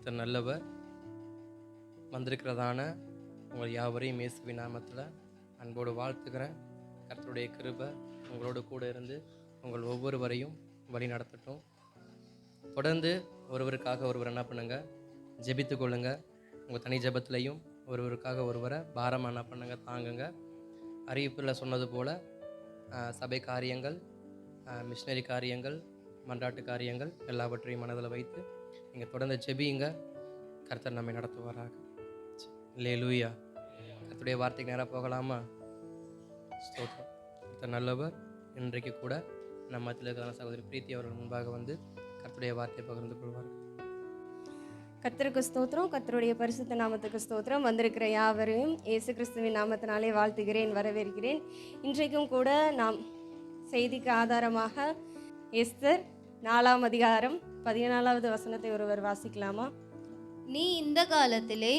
கர்த்தர் நல்லவர். வந்திருக்கிறதான உங்கள் யாவரையும் இயேசுவின் நாமத்தில் அன்போடு வாழ்த்துக்கிறேன். கர்த்தருடைய கிருபை உங்களோடு கூட இருந்து உங்கள் ஒவ்வொருவரையும் வழி நடத்தட்டும். தொடர்ந்து ஒருவருக்காக ஒருவர் என்ன பண்ணுங்கள், ஜெபித்து கொள்ளுங்க. உங்கள் தனி ஜெபத்திலையும் ஒருவருக்காக ஒருவரை பாரமாக என்ன பண்ணுங்க, தாங்குங்க. அறிவிப்பில் சொன்னது போல் சபை காரியங்கள், மிஷினரி காரியங்கள், மன்றாட்டு காரியங்கள் எல்லாவற்றையும் மனதில் வைத்து நீங்கள் தொடர்ந்து ஜெபியுங்க. கர்த்தர் நம்மை நடத்துவாராக. அல்லேலூயா. கர்த்தருடைய வார்த்தைக்கு நேராக போகலாமா? ஸ்தோத்திரம். கர்த்தர் நல்லவர். இன்றைக்கு கூட நம்ம மத்தியில் இருக்கிற சகோதரி பிரீத்தி அவர்கள் முன்பாக வந்து கர்த்தருடைய வார்த்தையை பகிர்ந்து கொள்வார்கள். கர்த்தருக்கு ஸ்தோத்திரம். கர்த்தருடைய பரிசுத்த நாமத்துக்கு ஸ்தோத்திரம். வந்திருக்கிற யாவரையும் இயேசு கிறிஸ்துவின் நாமத்தினாலே வாழ்த்துகிறேன், வரவேற்கிறேன். இன்றைக்கும் கூட நாம் செய்திக்கு ஆதாரமாக எஸ்தர் 4ஆம் அதிகாரம் 14வது வசனத்தை ஒருவர் வாசிக்கலாமா? நீ இந்த காலத்திலே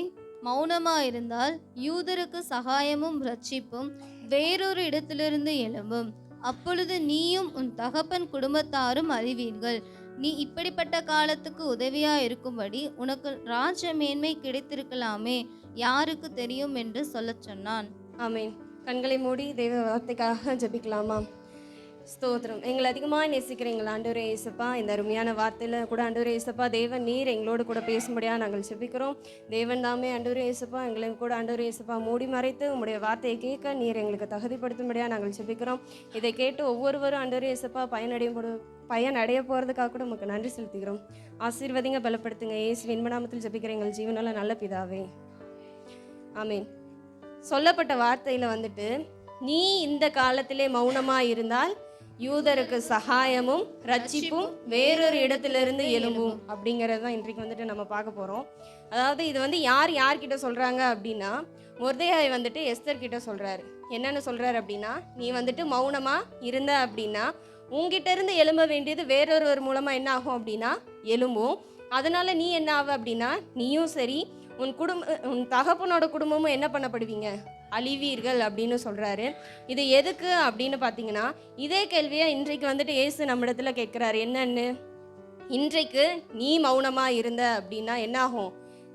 மௌனமாயிருந்தால் யூதருக்கு சகாயமும் இரட்சிப்பும் வேறொரு இடத்திலிருந்து எழும்பும். அப்பொழுது நீயும் உன் தகப்பன் குடும்பத்தாரும் அறிவீர்கள். நீ இப்படிப்பட்ட காலத்துக்கு உதவியா இருக்கும்படி உனக்கு ராஜ மேன்மை கிடைத்திருக்கலாமே, யாருக்கு தெரியும் என்று சொல்லச் சொன்னான். ஆமேன். கண்களை மூடி தெய்வ வார்த்தைக்காக ஜெபிக்கலாமா? ஸ்தோத்திரம். எங்களை அதிகமாக நேசிக்கிற எங்கள் ஆண்டவரே இயேசுப்பா, இந்த அருமையான வார்த்தையில் கூட ஆண்டவரே இயேசுப்பா, தேவன் நீர் எங்களோடு கூட பேசும்படியாக நாங்கள் ஜெபிக்கிறோம். தேவன் தாமே ஆண்டவரே இயேசுப்பா எங்களை கூட ஆண்டவரே இயேசுப்பா மூடி மறைத்து உங்களுடைய வார்த்தையை கேட்க நீர் எங்களுக்கு தகுதிப்படுத்தும்படியாக நாங்கள் ஜெபிக்கிறோம். இதை கேட்டு ஒவ்வொருவரும் ஆண்டவரே இயேசுப்பா பயனடைய போகிறதுக்காக கூட நமக்கு நன்றி செலுத்துகிறோம். ஆசீர்வதிங்க, பலப்படுத்துங்க. இயேசுவின் நாமத்தில் ஜெபிக்கிற எங்கள் ஜீவனால நல்ல பிதாவே, ஆமேன். சொல்லப்பட்ட வார்த்தையில் வந்துட்டு, நீ இந்த காலத்திலே மௌனமாக இருந்தால் யூதருக்கு சகாயமும் இரட்சிப்பும் வேறொரு இடத்திலிருந்து எழும்பும் அப்படிங்கிறது தான் இன்றைக்கு வந்துட்டு நம்ம பார்க்க போகிறோம். அதாவது இது வந்து யார்கிட்ட சொல்கிறாங்க அப்படின்னா, மொர்தெகாய் வந்துட்டு எஸ்தர் கிட்ட சொல்கிறாரு. என்னென்னு சொல்கிறாரு அப்படின்னா, நீ வந்துட்டு மௌனமாக இருந்த அப்படின்னா உங்ககிட்ட இருந்து எழும்ப வேண்டியது வேறொருவர் மூலமாக என்ன ஆகும் அப்படின்னா எழும்பும். அதனால நீ என்ன ஆகும் அப்படின்னா, நீயும் சரி உன் தகப்பனோட குடும்பமும் என்ன பண்ணப்படுவீங்க, அழிவீர்கள் அப்படின்னு சொல்கிறாரு. இது எதுக்கு அப்படின்னு பார்த்தீங்கன்னா, இதே கேள்வியை இன்றைக்கு வந்துட்டு இயேசு நம்மிடத்துல கேட்குறாரு. என்னன்னு, இன்றைக்கு நீ மௌனமாக இருந்த அப்படின்னா என்ன ஆகும்,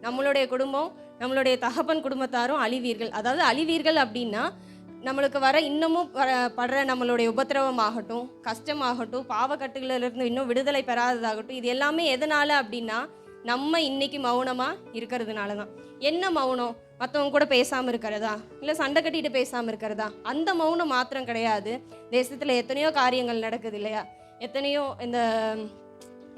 நம்மளுடைய குடும்பம், நம்மளுடைய தகப்பன் குடும்பத்தாரும் அழிவீர்கள். அதாவது அழிவீர்கள் அப்படின்னா நம்மளுக்கு வர இன்னமும் படுற நம்மளுடைய உபத்திரவம் ஆகட்டும், கஷ்டமாகட்டும், பாவக்கட்டுகளிலிருந்து இன்னும் விடுதலை பெறாததாகட்டும், இது எல்லாமே எதனால் அப்படின்னா நம்ம இன்னைக்கு மௌனமாக இருக்கிறதுனால தான். என்ன மௌனம்? மற்றவங்க கூட பேசாமல் இருக்கிறதா, இல்லை சண்டை கட்டிட்டு பேசாமல் இருக்கிறதா? அந்த மௌனம் மாத்திரம் கிடையாது. தேசத்தில் எத்தனையோ காரியங்கள் நடக்குது இல்லையா? எத்தனையோ இந்த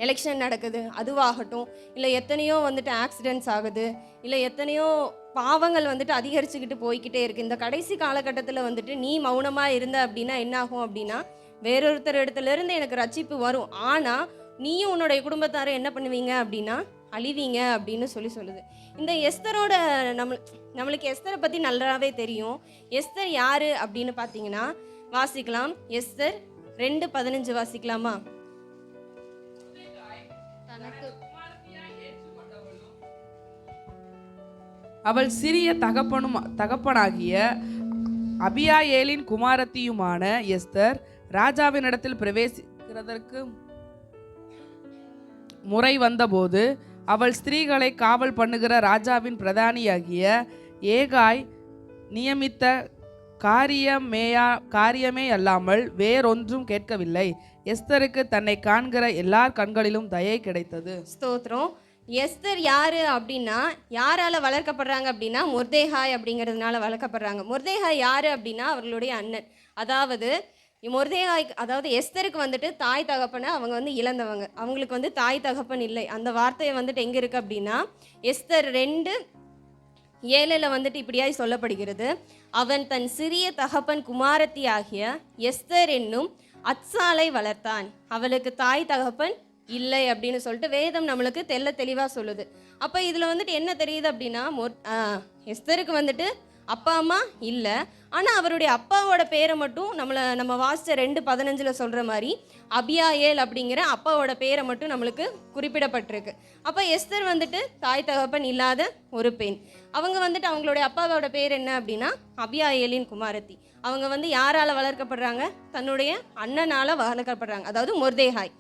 எலெக்ஷன் நடக்குது, அதுவாகட்டும், இல்லை எத்தனையோ வந்துட்டு ஆக்சிடென்ட்ஸ் ஆகுது, இல்லை எத்தனையோ பாவங்கள் வந்துட்டு அதிகரிச்சுக்கிட்டு போய்கிட்டே இருக்குது. இந்த கடைசி காலகட்டத்தில் வந்துட்டு நீ மௌனமாக இருந்த அப்படின்னா என்ன ஆகும் அப்படின்னா, வேறொருத்தர் இடத்துலேருந்து எனக்கு ரட்சிப்பு வரும், ஆனால் நீயும் உன்னுடைய குடும்பத்தாரும் என்ன பண்ணுவீங்க அப்படின்னா அழிவீங்க அப்படின்னு சொல்லுது. இந்த எஸ்தரோட நம்மளுக்கு எஸ்தரை பற்றி நல்லாவே தெரியும். எஸ்தர் யார் அப்படின்னு பார்த்தீங்கன்னா வாசிக்கலாம். எஸ்தர் 2:15 வாசிக்கலாமா? அவள் சிறிய தகப்பனாகிய அபியாயேலின் குமாரத்தியுமான எஸ்தர் ராஜாவினிடத்தில் பிரவேசிக்கிறதற்கு முறை வந்தபோது அவள் ஸ்திரீகளை காவல் பண்ணுகிற ராஜாவின் பிரதானியாகிய ஏகாய் நியமித்த காரியமே அல்லாமல் வேறொன்றும் கேட்கவில்லை. எஸ்தருக்கு தன்னை காண்கிற எல்லார் கண்களிலும் தயை கிடைத்தது. ஸ்தோத்திரம். எஸ்தர் யாரு அப்படின்னா, யாரால வளர்க்கப்படுறாங்க அப்படின்னா மொர்தெகாய் அப்படிங்கிறதுனால வளர்க்கப்படுறாங்க. மொர்தெகாய் யாரு அப்படின்னா அவர்களுடைய அண்ணன். அதாவது மொர்தெகாய், அதாவது எஸ்தருக்கு வந்துட்டு தாய் தகப்பனை அவங்க வந்து இழந்தவங்க, அவங்களுக்கு வந்து தாய் தகப்பன் இல்லை. அந்த வார்த்தையை வந்துட்டு எங்கே இருக்குது அப்படின்னா எஸ்தர் 2:7 வந்துட்டு இப்படியாய் சொல்லப்படுகிறது. அவன் தன் சிறிய தகப்பன் குமாரத்தி ஆகிய எஸ்தர் என்னும் அத்சாலை வளர்த்தான், அவளுக்கு தாய் தகப்பன் இல்லை அப்படின்னு சொல்லிட்டு வேதம் நம்மளுக்கு தெளிவாக சொல்லுது. அப்போ இதில் வந்துட்டு என்ன தெரியுது அப்படின்னா, எஸ்தருக்கு வந்துட்டு அப்பா அம்மா இல்லை, ஆனால் அவருடைய அப்பாவோட பேரை மட்டும் நம்ம வாசித்த 2:15 சொல்கிற மாதிரி அபியாயேல் அப்படிங்கிற அப்பாவோட பேரை மட்டும் நம்மளுக்கு குறிப்பிடப்பட்டிருக்கு. அப்போ எஸ்தர் வந்துட்டு தாய் தகப்பன் இல்லாத ஒரு பெண். அவங்க வந்துட்டு அவங்களுடைய அப்பாவோட பேர் என்ன அப்படின்னா அபியாயேலின் குமாரத்தி. அவங்க வந்து யாரால் வளர்க்கப்படுறாங்க, தன்னுடைய அண்ணனால் வளர்க்கப்படுறாங்க, அதாவது மொர்தெகாய்.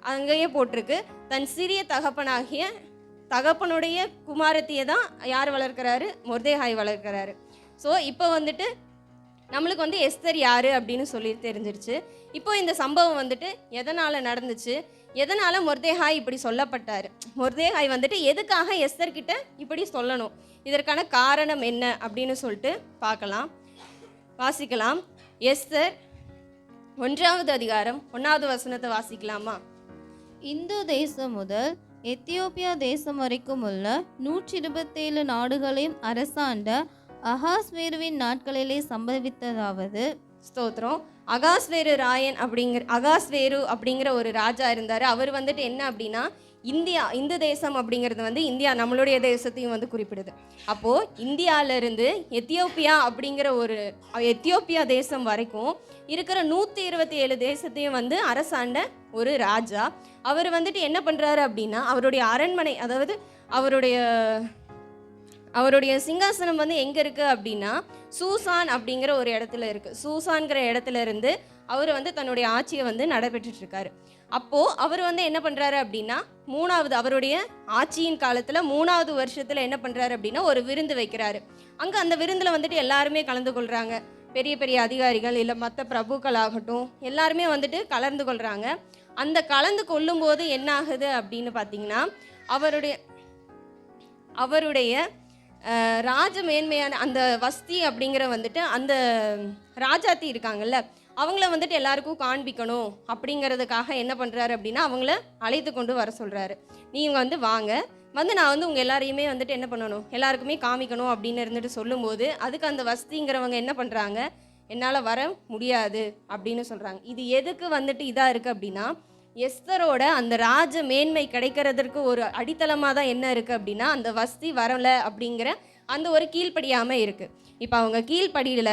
அங்கேயே போட்டிருக்கு, தன் சிறிய தகப்பனாகிய தகப்பனுடைய குமாரத்தியை தான் யார் வளர்க்குறாரு? மொர்தேகாய் வளர்க்குறாரு. ஸோ இப்போ வந்துட்டு நம்மளுக்கு வந்து எஸ்தர் யார் அப்படின்னு சொல்லி தெரிஞ்சிருச்சு. இப்போ இந்த சம்பவம் வந்துட்டு எதனால் நடந்துச்சு, எதனால் மொர்தேகாய் இப்படி சொல்லப்பட்டார், மொர்தேகாய் வந்துட்டு எதுக்காக எஸ்தர் கிட்ட இப்படி சொல்லணும், இதற்கான காரணம் என்ன அப்படின்னு சொல்லிட்டு வாசிக்கலாம். எஸ்தர் 1வது அதிகாரம் 1வது வசனத்தை வாசிக்கலாமா? இந்து தேசம் முதல் எத்தியோப்பியா தேசம் வரைக்கும் உள்ள 127 நாடுகளையும் அரசாண்ட அகாஸ்வேருவின் நாட்களிலே சம்பவித்ததாவது. ஸ்தோத்திரம். அகாஸ்வேரு அப்படிங்கிற ஒரு ராஜா இருந்தார். அவர் வந்துட்டு என்ன அப்படின்னா இந்து தேசம் அப்படிங்கிறது வந்து இந்தியா நம்மளுடைய தேசத்தையும் வந்து குறிப்பிடுது. அப்போது இந்தியாவிலேருந்து எத்தியோப்பியா தேசம் வரைக்கும் இருக்கிற 127 தேசத்தையும் வந்து அரசாண்ட ஒரு ராஜா. அவர் வந்துட்டு என்ன பண்ணுறாரு அப்படின்னா அவருடைய அரண்மனை, அதாவது அவருடைய சிங்காசனம் வந்து எங்கே இருக்குது அப்படின்னா சூசான் அப்படிங்கிற ஒரு இடத்துல இருக்குது. சூசான்கிற இடத்துல இருந்து அவர் வந்து தன்னுடைய ஆட்சியை வந்து நடைபெற்றுட்ருக்காரு. அப்போது அவர் வந்து என்ன பண்ணுறாரு அப்படின்னா அவருடைய ஆட்சியின் காலத்தில் 3வது வருஷத்தில் என்ன பண்ணுறாரு அப்படின்னா ஒரு விருந்து வைக்கிறாரு. அங்கே அந்த விருந்தில் வந்துட்டு எல்லாருமே கலந்து கொள்கிறாங்க. பெரிய பெரிய அதிகாரிகள் இல்லை மற்ற பிரபுக்கள் ஆகட்டும் எல்லாருமே வந்துட்டு கலந்து கொள்கிறாங்க. அந்த கலந்து கொள்ளும்போது என்ன ஆகுது அப்படின்னு பார்த்தீங்கன்னா அவருடைய ராஜ மேன்மையான அந்த வஸ்தி அப்படிங்கிற வந்துட்டு அந்த ராஜாத்தி இருக்காங்கல்ல, அவங்கள வந்துட்டு எல்லாருக்கும் காண்பிக்கணும் அப்படிங்கிறதுக்காக என்ன பண்ணுறாரு அப்படின்னா அவங்கள அழைத்து கொண்டு வர சொல்கிறாரு. நீங்கள் வந்து வாங்க, நான் வந்து உங்கள் எல்லாரையுமே வந்துட்டு என்ன பண்ணணும், எல்லாருக்குமே காமிக்கணும் அப்படின்னு இருந்துட்டு சொல்லும்போது அதுக்கு அந்த வஸ்திங்கிறவங்க என்ன பண்ணுறாங்க, என்னால் வர முடியாது அப்படின்னு சொல்கிறாங்க. இது எதுக்கு வந்துட்டு இதாக இருக்குது அப்படின்னா எஸ்தரோட அந்த ராஜ மேன்மை கிடைக்கிறதுக்கு ஒரு அடித்தளமாக தான் என்ன இருக்குது அப்படின்னா அந்த வஸ்தி வரலை அப்படிங்கிற அந்த ஒரு கீழ்ப்படியாமல் இருக்குது. இப்போ அவங்க கீழ்ப்படியில்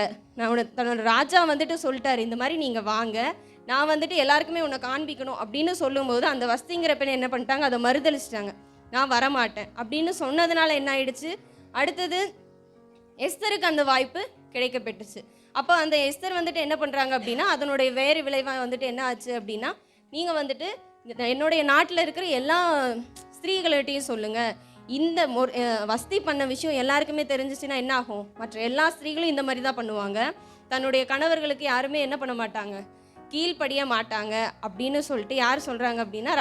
தன்னோட ராஜா வந்துட்டு சொல்லிட்டாரு, இந்த மாதிரி நீங்கள் வாங்க, நான் வந்துட்டு எல்லாருக்குமே உன்னை காண்பிக்கணும் அப்படின்னு சொல்லும்போது அந்த வஸ்திங்கிற பெண் என்ன பண்ணிட்டாங்க, அதை மறுதளிச்சிட்டாங்க. நான் வரமாட்டேன் அப்படின்னு சொன்னதுனால என்ன ஆயிடுச்சு, அடுத்தது எஸ்தருக்கு அந்த வாய்ப்பு கிடைக்கப்பட்டுச்சு. அப்போ அந்த எஸ்தர் வந்துட்டு என்ன பண்ணுறாங்க அப்படின்னா அதனுடைய வேறு விளைவாக வந்துட்டு என்ன ஆச்சு அப்படின்னா நீங்கள் வந்துட்டு என்னுடைய நாட்டில் இருக்கிற எல்லா ஸ்திரீகள்கிட்டையும் சொல்லுங்கள், இந்த வஸ்தி பண்ண விஷயம் எல்லாருக்குமே தெரிஞ்சிச்சுன்னா என்ன ஆகும், மற்ற எல்லா ஸ்திரீகளும் இந்த மாதிரி தான் பண்ணுவாங்க, தன்னுடைய கணவர்களுக்கு யாருமே என்ன பண்ண மாட்டாங்க, கீழ்ப்படிய மாட்டாங்க அப்படின்னு சொல்லிட்டு யார் சொல்கிறாங்க அப்படின்னா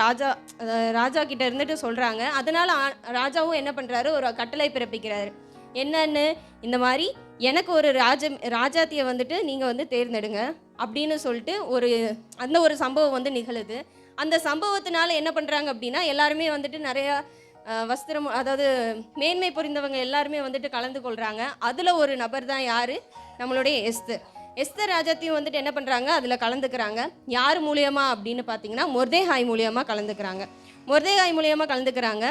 ராஜா கிட்ட இருந்துட்டு சொல்கிறாங்க. அதனால் ராஜாவும் என்ன பண்ணுறாரு, ஒரு கட்டளை பிறப்பிக்கிறாரு. என்னன்னு, இந்த மாதிரி எனக்கு ஒரு ராஜாத்தியை வந்துட்டு நீங்கள் வந்து தேர்ந்தெடுங்க அப்படின்னு சொல்லிட்டு அந்த ஒரு சம்பவம் வந்து நிகழுது. அந்த சம்பவத்தினால என்ன பண்ணுறாங்க அப்படின்னா எல்லாருமே வந்துட்டு நிறையா வஸ்திரம், அதாவது மேன்மை புரிந்தவங்க எல்லாருமே வந்துட்டு கலந்து கொள்கிறாங்க. அதில் ஒரு நபர் தான் யார், நம்மளுடைய எஸ்தர் ராஜாத்தையும் வந்துட்டு என்ன பண்ணுறாங்க, அதில் கலந்துக்கிறாங்க. யார் மூலியமா அப்படின்னு பார்த்தீங்கன்னா மொர்தேகாய் மூலியமாக கலந்துக்கிறாங்க.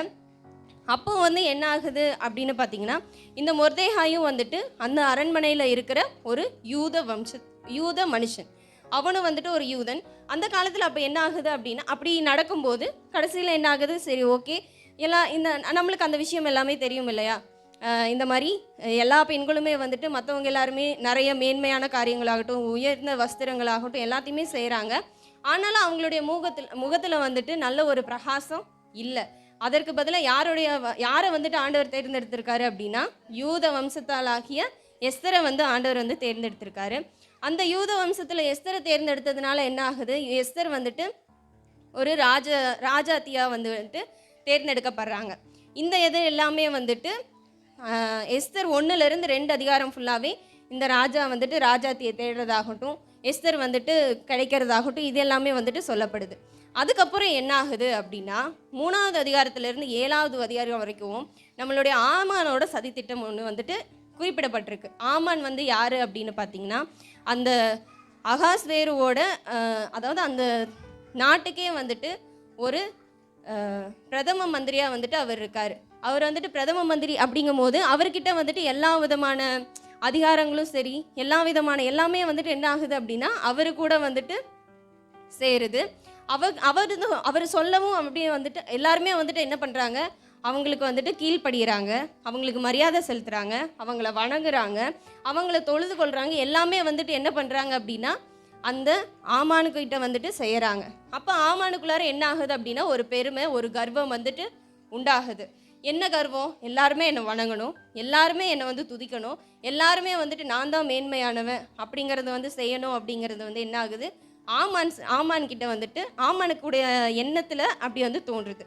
அப்போ வந்து என்ன ஆகுது அப்படின்னு பார்த்தீங்கன்னா இந்த மொர்தேகாயும் வந்துட்டு அந்த அரண்மனையில் இருக்கிற ஒரு யூத மனுஷன், அவனும் வந்துட்டு ஒரு யூதன். அந்த காலத்தில் அப்போ என்ன ஆகுது அப்படின்னா அப்படி நடக்கும்போது கடைசியில் என்ன ஆகுது, சரி ஓகே எல்லாம் இந்த நம்மளுக்கு அந்த விஷயம் எல்லாமே தெரியும் இல்லையா, இந்த மாதிரி எல்லா பெண்களுமே வந்துட்டு மற்றவங்க எல்லாருமே நிறைய மேன்மையான காரியங்களாகட்டும் உயர்ந்த வஸ்திரங்களாகட்டும் எல்லாத்தையுமே செய்கிறாங்க. ஆனாலும் அவங்களுடைய முகத்தில் வந்துட்டு நல்ல ஒரு பிரகாசம் இல்லை. அதற்கு பதிலாக யாரை வந்துட்டு ஆண்டவர் தேர்ந்தெடுத்திருக்காரு அப்படின்னா யூத வம்சத்தாலாகிய எஸ்தரை வந்து ஆண்டவர் வந்து தேர்ந்தெடுத்திருக்காரு. அந்த யூத வம்சத்தில் எஸ்தரை தேர்ந்தெடுத்ததுனால என்ன ஆகுது, எஸ்தர் வந்துட்டு ஒரு ராஜாத்தியாக வந்துட்டு தேர்ந்தெடுக்கப்படுறாங்க. இந்த இது எல்லாமே வந்துட்டு எஸ்தர் 1லேருந்து 2 அதிகாரம் ஃபுல்லாகவே இந்த ராஜா வந்துட்டு ராஜாத்தியை தேடுறதாகட்டும் எஸ்தர் வந்துட்டு கிடைக்கிறதாகட்டும் இது எல்லாமே வந்துட்டு சொல்லப்படுது. அதுக்கப்புறம் என்ன ஆகுது அப்படின்னா 3வது அதிகாரத்திலேருந்து 7வது அதிகாரம் வரைக்கும் நம்மளுடைய ஆமானோட சதித்திட்டம் ஒன்று வந்துட்டு குறிப்பிடப்பட்டிருக்கு. ஆமான் வந்து யார் அப்படின்னு பார்த்தீங்கன்னா அந்த அகாஸ்வேருவோட அதாவது அந்த நாட்டுக்கே வந்துட்டு ஒரு பிரதம மந்திரியாக வந்துட்டு அவர் இருக்கார். அவர் வந்துட்டு பிரதம மந்திரி அப்படிங்கும் போது அவர்கிட்ட வந்துட்டு எல்லா விதமான அதிகாரங்களும் சரி எல்லாமே வந்துட்டு என்ன ஆகுது அப்படின்னா அவரு கூட வந்துட்டு சேருது. அவர் சொல்லவும் அப்படியே வந்துட்டு எல்லாருமே வந்துட்டு என்ன பண்ணுறாங்க, அவங்களுக்கு வந்துட்டு கீழ்ப்படுகிறாங்க, அவங்களுக்கு மரியாதை செலுத்துகிறாங்க, அவங்கள வணங்குறாங்க, அவங்கள தொழுது கொள்கிறாங்க. எல்லாமே வந்துட்டு என்ன பண்ணுறாங்க அப்படின்னா அந்த ஆமானுக்கிட்ட வந்துட்டு செய்கிறாங்க. அப்போ ஆமானுக்குள்ளார என்ன ஆகுது அப்படின்னா ஒரு பெருமை ஒரு கர்வம் வந்துட்டு உண்டாகுது. என்ன கர்வம்? எல்லாருமே என்னை வணங்கணும், எல்லாருமே என்னை வந்து துதிக்கணும், எல்லாருமே வந்துட்டு நான் தான் மேன்மையானவன் அப்படிங்கிறத வந்து செய்யணும் அப்படிங்கிறது வந்து என்ன ஆகுது, ஆமான் கிட்ட வந்துட்டு ஆமானுக்குடைய எண்ணத்தில் அப்படி வந்து தோன்றுது.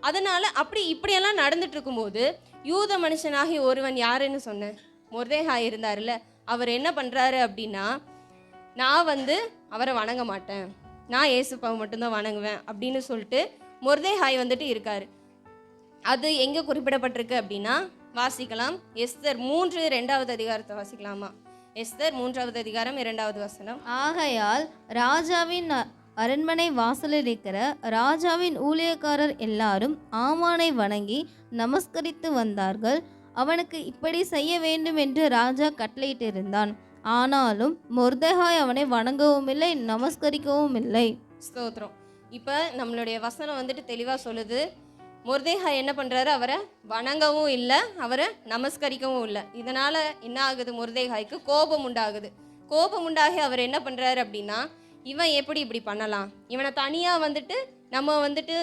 அதனால் அப்படி இப்படியெல்லாம் நடந்துட்டு இருக்கும்போது யூத மனுஷனாகி ஒருவன் யாருன்னு சொன்னேன், மொர்தெகாய் இருந்தார்ல, அவர் என்ன பண்ணுறாரு அப்படின்னா, நான் வந்து அவரை வணங்க மாட்டேன், நான் ஏசுப்பாவை மட்டும்தான் வணங்குவேன் அப்படின்னு சொல்லிட்டு மொர்தெகாய் வந்துட்டு இருக்காரு. அது எங்கே குறிப்பிடப்பட்டிருக்கு அப்படின்னா வாசிக்கலாம். எஸ்தர் 3:2 அதிகாரத்தை வாசிக்கலாமா? எஸ்தர் 3வது அதிகாரம் 2வது வசனம். ஆகையால் ராஜாவின் அரண்மனை வாசலில் இருக்கிற ராஜாவின் ஊழியக்காரர் எல்லாரும் ஆமானை வணங்கி நமஸ்கரித்து வந்தார்கள். அவனுக்கு இப்படி செய்ய வேண்டும் என்று ராஜா கட்டளையிட்டிருந்தான். ஆனாலும் மொர்தெகாய் அவனை வணங்கவும் இல்லை, நமஸ்கரிக்கவும் இல்லை. ஸ்தோத்திரம். இப்போ நம்மளுடைய வசனம் வந்துட்டு தெளிவாக சொல்லுது, மொர்தெகாய் என்ன பண்ணுறாரு, அவரை வணங்கவும் இல்லை, அவரை நமஸ்கரிக்கவும் இல்லை. இதனால் என்ன ஆகுது, மொர்தெகாய்க்கு கோபம் உண்டாகுது. கோபம் உண்டாகி அவர் என்ன பண்ணுறாரு அப்படின்னா, இவன் எப்படி இப்படி பண்ணலாம், இவனை தனியாக வந்துட்டு நம்ம வந்துட்டு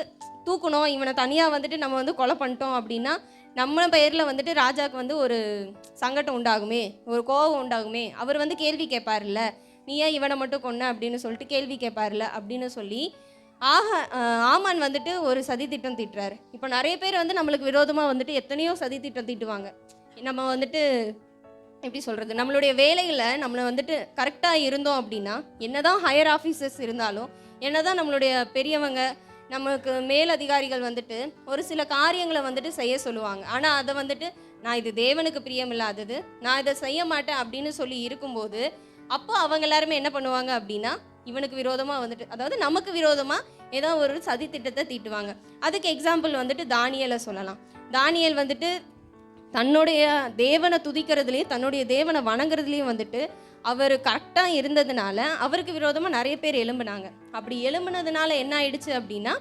தூக்கணும், இவனை தனியாக வந்துட்டு நம்ம வந்து கொலை பண்ணிட்டோம் அப்படின்னா நம்ம பெயரில் வந்துட்டு ராஜாவுக்கு வந்து ஒரு சங்கடம் உண்டாகுமே, ஒரு கோபம் உண்டாகுமே, அவர் வந்து கேள்வி கேட்பார்ல, நீ ஏன் இவனை மட்டும் கொன்ன அப்படின்னு சொல்லிட்டு கேள்வி கேட்பார்ல அப்படின்னு சொல்லி ஆமான் வந்துட்டு ஒரு சதி திட்டம் தீட்டுறாரு. இப்போ நிறைய பேர் வந்து நம்மளுக்கு விரோதமாக வந்துட்டு எத்தனையோ சதி திட்டம் தீட்டுவாங்க. நம்ம வந்துட்டு எப்படி சொல்கிறது, நம்மளுடைய வேலையில் நம்மளை வந்துட்டு கரெக்டாக இருந்தோம் அப்படின்னா, என்னதான் ஹையர் ஆஃபீஸர்ஸ் இருந்தாலும், என்னதான் நம்மளுடைய பெரியவங்க நமக்கு மேலதிகாரிகள் வந்துட்டு ஒரு சில காரியங்களை வந்துட்டு செய்ய சொல்லுவாங்க. ஆனால் அதை வந்துட்டு நான் இது தேவனுக்கு பிரியமில்லாதது, நான் இதை செய்ய மாட்டேன் அப்படின்னு சொல்லி இருக்கும்போது, அப்போ அவங்க எல்லாருமே என்ன பண்ணுவாங்க அப்படின்னா, இவனுக்கு விரோதமாக வந்துட்டு, அதாவது நமக்கு விரோதமாக ஏதோ ஒரு சதி திட்டத்தை தீட்டுவாங்க. அதுக்கு எக்ஸாம்பிள் வந்துட்டு தானியேலை சொல்லலாம். தானியேல் வந்துட்டு தன்னுடைய தேவனை துதிக்கிறதுலேயும் தன்னுடைய தேவனை வணங்குறதுலேயும் வந்துட்டு அவர் கரெக்டாக இருந்ததுனால அவருக்கு விரோதமாக நிறைய பேர் எழும்புனாங்க. அப்படி எழும்புனதுனால என்ன ஆயிடுச்சு அப்படின்னா,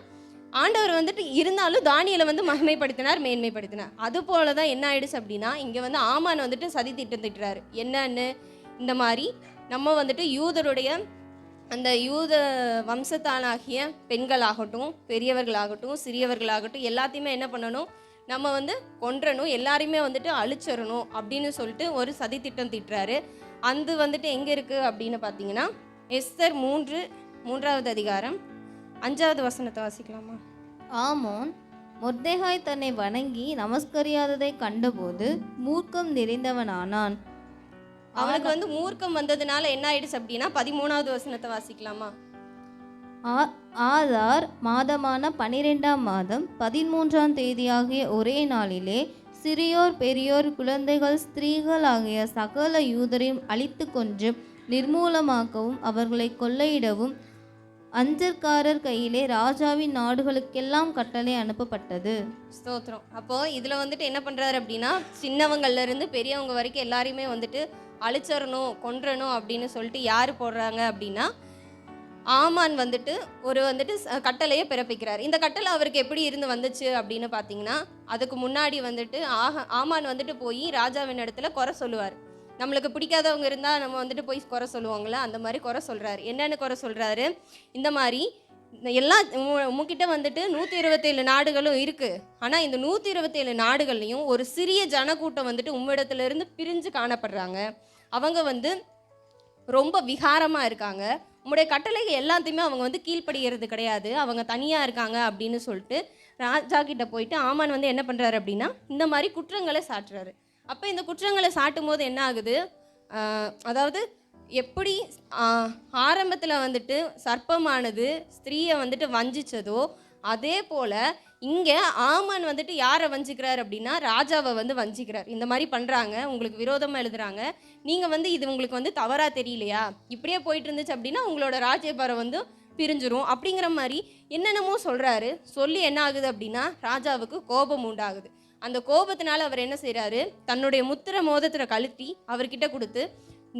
ஆண்டவர் வந்துட்டு இருந்தாலும் தானியேலை வந்து மகிமைப்படுத்தினார், மேன்மைப்படுத்தினார். அது போல தான் என்ன ஆயிடுச்சு அப்படின்னா, இங்கே வந்து ஆமான் வந்துட்டு சதி திட்டம் திட்டுறாரு. என்னன்னு, இந்த மாதிரி நம்ம வந்துட்டு யூதருடைய அந்த யூத வம்சத்தானாகிய பெண்களாகட்டும், பெரியவர்களாகட்டும், சிறியவர்களாகட்டும் எல்லாத்தையுமே என்ன பண்ணணும், நம்ம வந்து கொன்றணும், எல்லாரையுமே வந்துட்டு அழிச்சிடணும் அப்படின்னு சொல்லிட்டு ஒரு சதி திட்டம் திட்டுறாரு. அது வந்துட்டு எங்கே இருக்குது அப்படின்னு பார்த்தீங்கன்னா, எஸ்தர் 3வது அதிகாரம் 5வது வசனத்தை வாசிக்கலாமா? ஆமோன் மொர்தெகாய் தன்னை வணங்கி நமஸ்கரியாததை கண்டபோது மூர்க்கம் நிறைந்தவனானான். அவனுக்கு வந்து மூர்க்கம் வந்ததுனால என்ன ஆயிடுச்சு அப்படின்னா 13வது வசனத்தை வாசிக்கலாமா? ஆதார் மாதமான 12ஆம் மாதம் 13ஆம் தேதியாகிய ஒரே நாளிலே சிறியோர் பெரியோர் குழந்தைகள் ஸ்திரீகள் ஆகிய சகல யூதரையும் அழித்து கொன்று நிர்மூலமாக்கவும் அவர்களை கொள்ளையிடவும் அஞ்சற்காரர் கையிலே ராஜாவின் நாடுகளுக்கெல்லாம் கட்டளை அனுப்பப்பட்டது. ஸ்தோத்திரம். அப்போது இதில் வந்துட்டு என்ன பண்ணுறாரு அப்படின்னா, சின்னவங்கள்லேருந்து பெரியவங்க வரைக்கும் எல்லாரையுமே வந்துட்டு அழிச்சிடணும், கொன்றணும் அப்படின்னு சொல்லிட்டு யார் போடுறாங்க அப்படின்னா, ஆமான் வந்துட்டு ஒரு வந்துட்டு கட்டளையை பிறப்பிக்கிறார். இந்த கட்டளை அவருக்கு எப்படி இருந்து வந்துச்சு அப்படின்னு பார்த்தீங்கன்னா, அதுக்கு முன்னாடி வந்துட்டு ஆமான் வந்துட்டு போய் ராஜாவின் இடத்துல குறை சொல்லுவார். நம்மளுக்கு பிடிக்காதவங்க இருந்தால் நம்ம வந்துட்டு போய் குறை சொல்லுவாங்களே, அந்த மாதிரி குறை சொல்கிறாரு. என்னென்னு குறை சொல்கிறாரு, இந்த மாதிரி எல்லாம் உங்ககிட்ட வந்துட்டு 127 நாடுகளும் இருக்குது, ஆனால் இந்த 127 நாடுகள்லையும் ஒரு சிறிய ஜனக்கூட்டம் வந்துட்டு உம்மிடத்துலேருந்து பிரிஞ்சு காணப்படுறாங்க, அவங்க வந்து ரொம்ப விகாரமாக இருக்காங்க, உங்களுடைய கட்டளைகள் எல்லாத்தையுமே அவங்க வந்து கீழ்ப்படுகிறது கிடையாது, அவங்க தனியாக இருக்காங்க அப்படின்னு சொல்லிட்டு ராஜா கிட்ட போயிட்டு ஆமான் வந்து என்ன பண்ணுறாரு அப்படின்னா, இந்த மாதிரி குற்றங்களை சாட்டுறாரு. அப்போ இந்த குற்றங்களை சாட்டும் போது என்ன ஆகுது, அதாவது எப்படி ஆரம்பத்தில் வந்துட்டு சர்ப்பமானது ஸ்திரீயை வந்துட்டு வஞ்சிச்சதோ, அதே போல் இங்கே ஆமான் வந்துட்டு யாரை வஞ்சிக்கிறார் அப்படின்னா, ராஜாவை வந்து வஞ்சிக்கிறார். இந்த மாதிரி பண்ணுறாங்க, உங்களுக்கு விரோதமாக எழுதுறாங்க, நீங்கள் வந்து இது உங்களுக்கு வந்து தவறாக தெரியலையா, இப்படியே போயிட்டு இருந்துச்சு அப்படின்னா உங்களோட ராஜ்யபாரம் வந்து பிரிஞ்சிரும் அப்படிங்கிற மாதிரி என்னென்னமோ சொல்கிறாரு. சொல்லி என்ன ஆகுது அப்படின்னா, ராஜாவுக்கு கோபம் உண்டாகுது. அந்த கோபத்தினால அவர் என்ன செய்கிறாரு, தன்னுடைய முத்திர மோதிரத்தை கழட்டி அவர்கிட்ட கொடுத்து,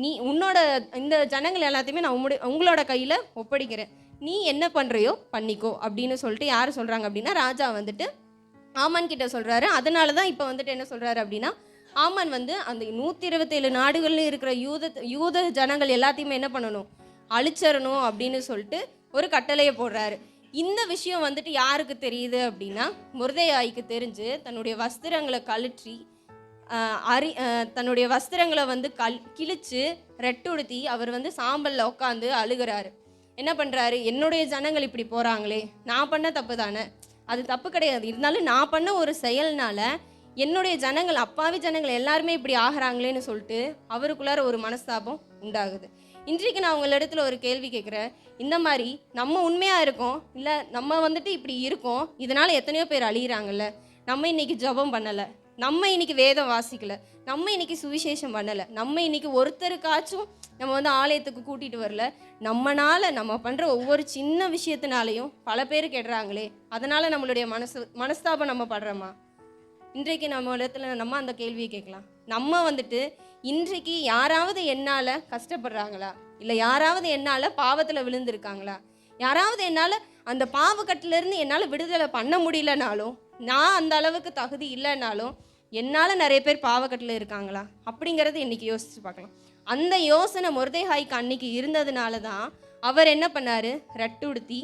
நீ உன்னோட இந்த ஜனங்கள் எல்லாத்தையுமே நான் உங்களோட கையில் ஒப்படைக்கிறேன், நீ என்ன பண்ணுறியோ பண்ணிக்கோ அப்படின்னு சொல்லிட்டு யார் சொல்கிறாங்க அப்படின்னா, ராஜா வந்துட்டு ஆமான் கிட்ட சொல்கிறாரு. அதனால தான் இப்போ வந்துட்டு என்ன சொல்கிறாரு அப்படின்னா, ஆமான் வந்து அந்த 127 நாடுகளில் இருக்கிற யூத ஜனங்கள் எல்லாத்தையுமே என்ன பண்ணணும், அழிச்சிடணும் அப்படின்னு சொல்லிட்டு ஒரு கட்டளையை போடுறாரு. இந்த விஷயம் வந்துட்டு யாருக்கு தெரியுது அப்படின்னா மொர்தெகாய்க்கு தெரிஞ்சு தன்னுடைய வஸ்திரங்களை கழற்றி தன்னுடைய வஸ்திரங்களை வந்து கிழிச்சு ரெட்டுடுத்தி அவர் வந்து சாம்பலில் உட்காந்து அழுகிறாரு. என்ன பண்ணுறாரு, என்னுடைய ஜனங்கள் இப்படி போகிறாங்களே, நான் பண்ண தப்பு தானே, அது தப்பு கிடையாது, இருந்தாலும் நான் பண்ண ஒரு செயல்னால என்னுடைய ஜனங்கள், அப்பாவி ஜனங்கள் எல்லாருமே இப்படி ஆகிறாங்களேன்னு சொல்லிட்டு அவருக்குள்ளார ஒரு மனஸ்தாபம் உண்டாகுது. இன்றைக்கு நான் உங்களிடத்துல ஒரு கேள்வி கேட்குறேன். இந்த மாதிரி நம்ம உண்மையாக இருக்கோம், இல்லை நம்ம வந்துட்டு இப்படி இருக்கோம், இதனால் எத்தனையோ பேர் அழிகிறாங்கல்ல, நம்ம இன்னைக்கு ஜெபம் பண்ணலை, நம்ம இன்னைக்கு வேதம் வாசிக்கலை, நம்ம இன்னைக்கு சுவிசேஷம் பண்ணலை, நம்ம இன்னைக்கு ஒருத்தருக்காச்சும் நம்ம வந்து ஆலயத்துக்கு கூட்டிகிட்டு வரல, நம்மனால நம்ம பண்ணுற ஒவ்வொரு சின்ன விஷயத்தினாலையும் பல பேர் கெடுறாங்களே, அதனால் நம்மளுடைய மனஸ்தாபம் நம்ம படுறோமா? இன்றைக்கு நம்ம இடத்துல நம்ம அந்த கேள்வியை கேட்கலாம். நம்ம வந்துட்டு இன்றைக்கு யாராவது என்னால் கஷ்டப்படுறாங்களா, இல்லை யாராவது என்னால் பாவத்தில் விழுந்திருக்காங்களா, யாராவது என்னால் அந்த பாவக்கட்டிலேருந்து என்னால் விடுதலை பண்ண முடியலனாலும், நான் அந்த அளவுக்கு தகுதி இல்லைனாலும் என்னால் நிறைய பேர் பாவக்கட்டில் இருக்காங்களா அப்படிங்கிறது இன்றைக்கி யோசித்து பார்க்கலாம். அந்த யோசனை மொர்தெகாய்க்கு அன்னைக்கு இருந்ததுனால தான் அவர் என்ன பண்ணார், ரெட்டுடுத்தி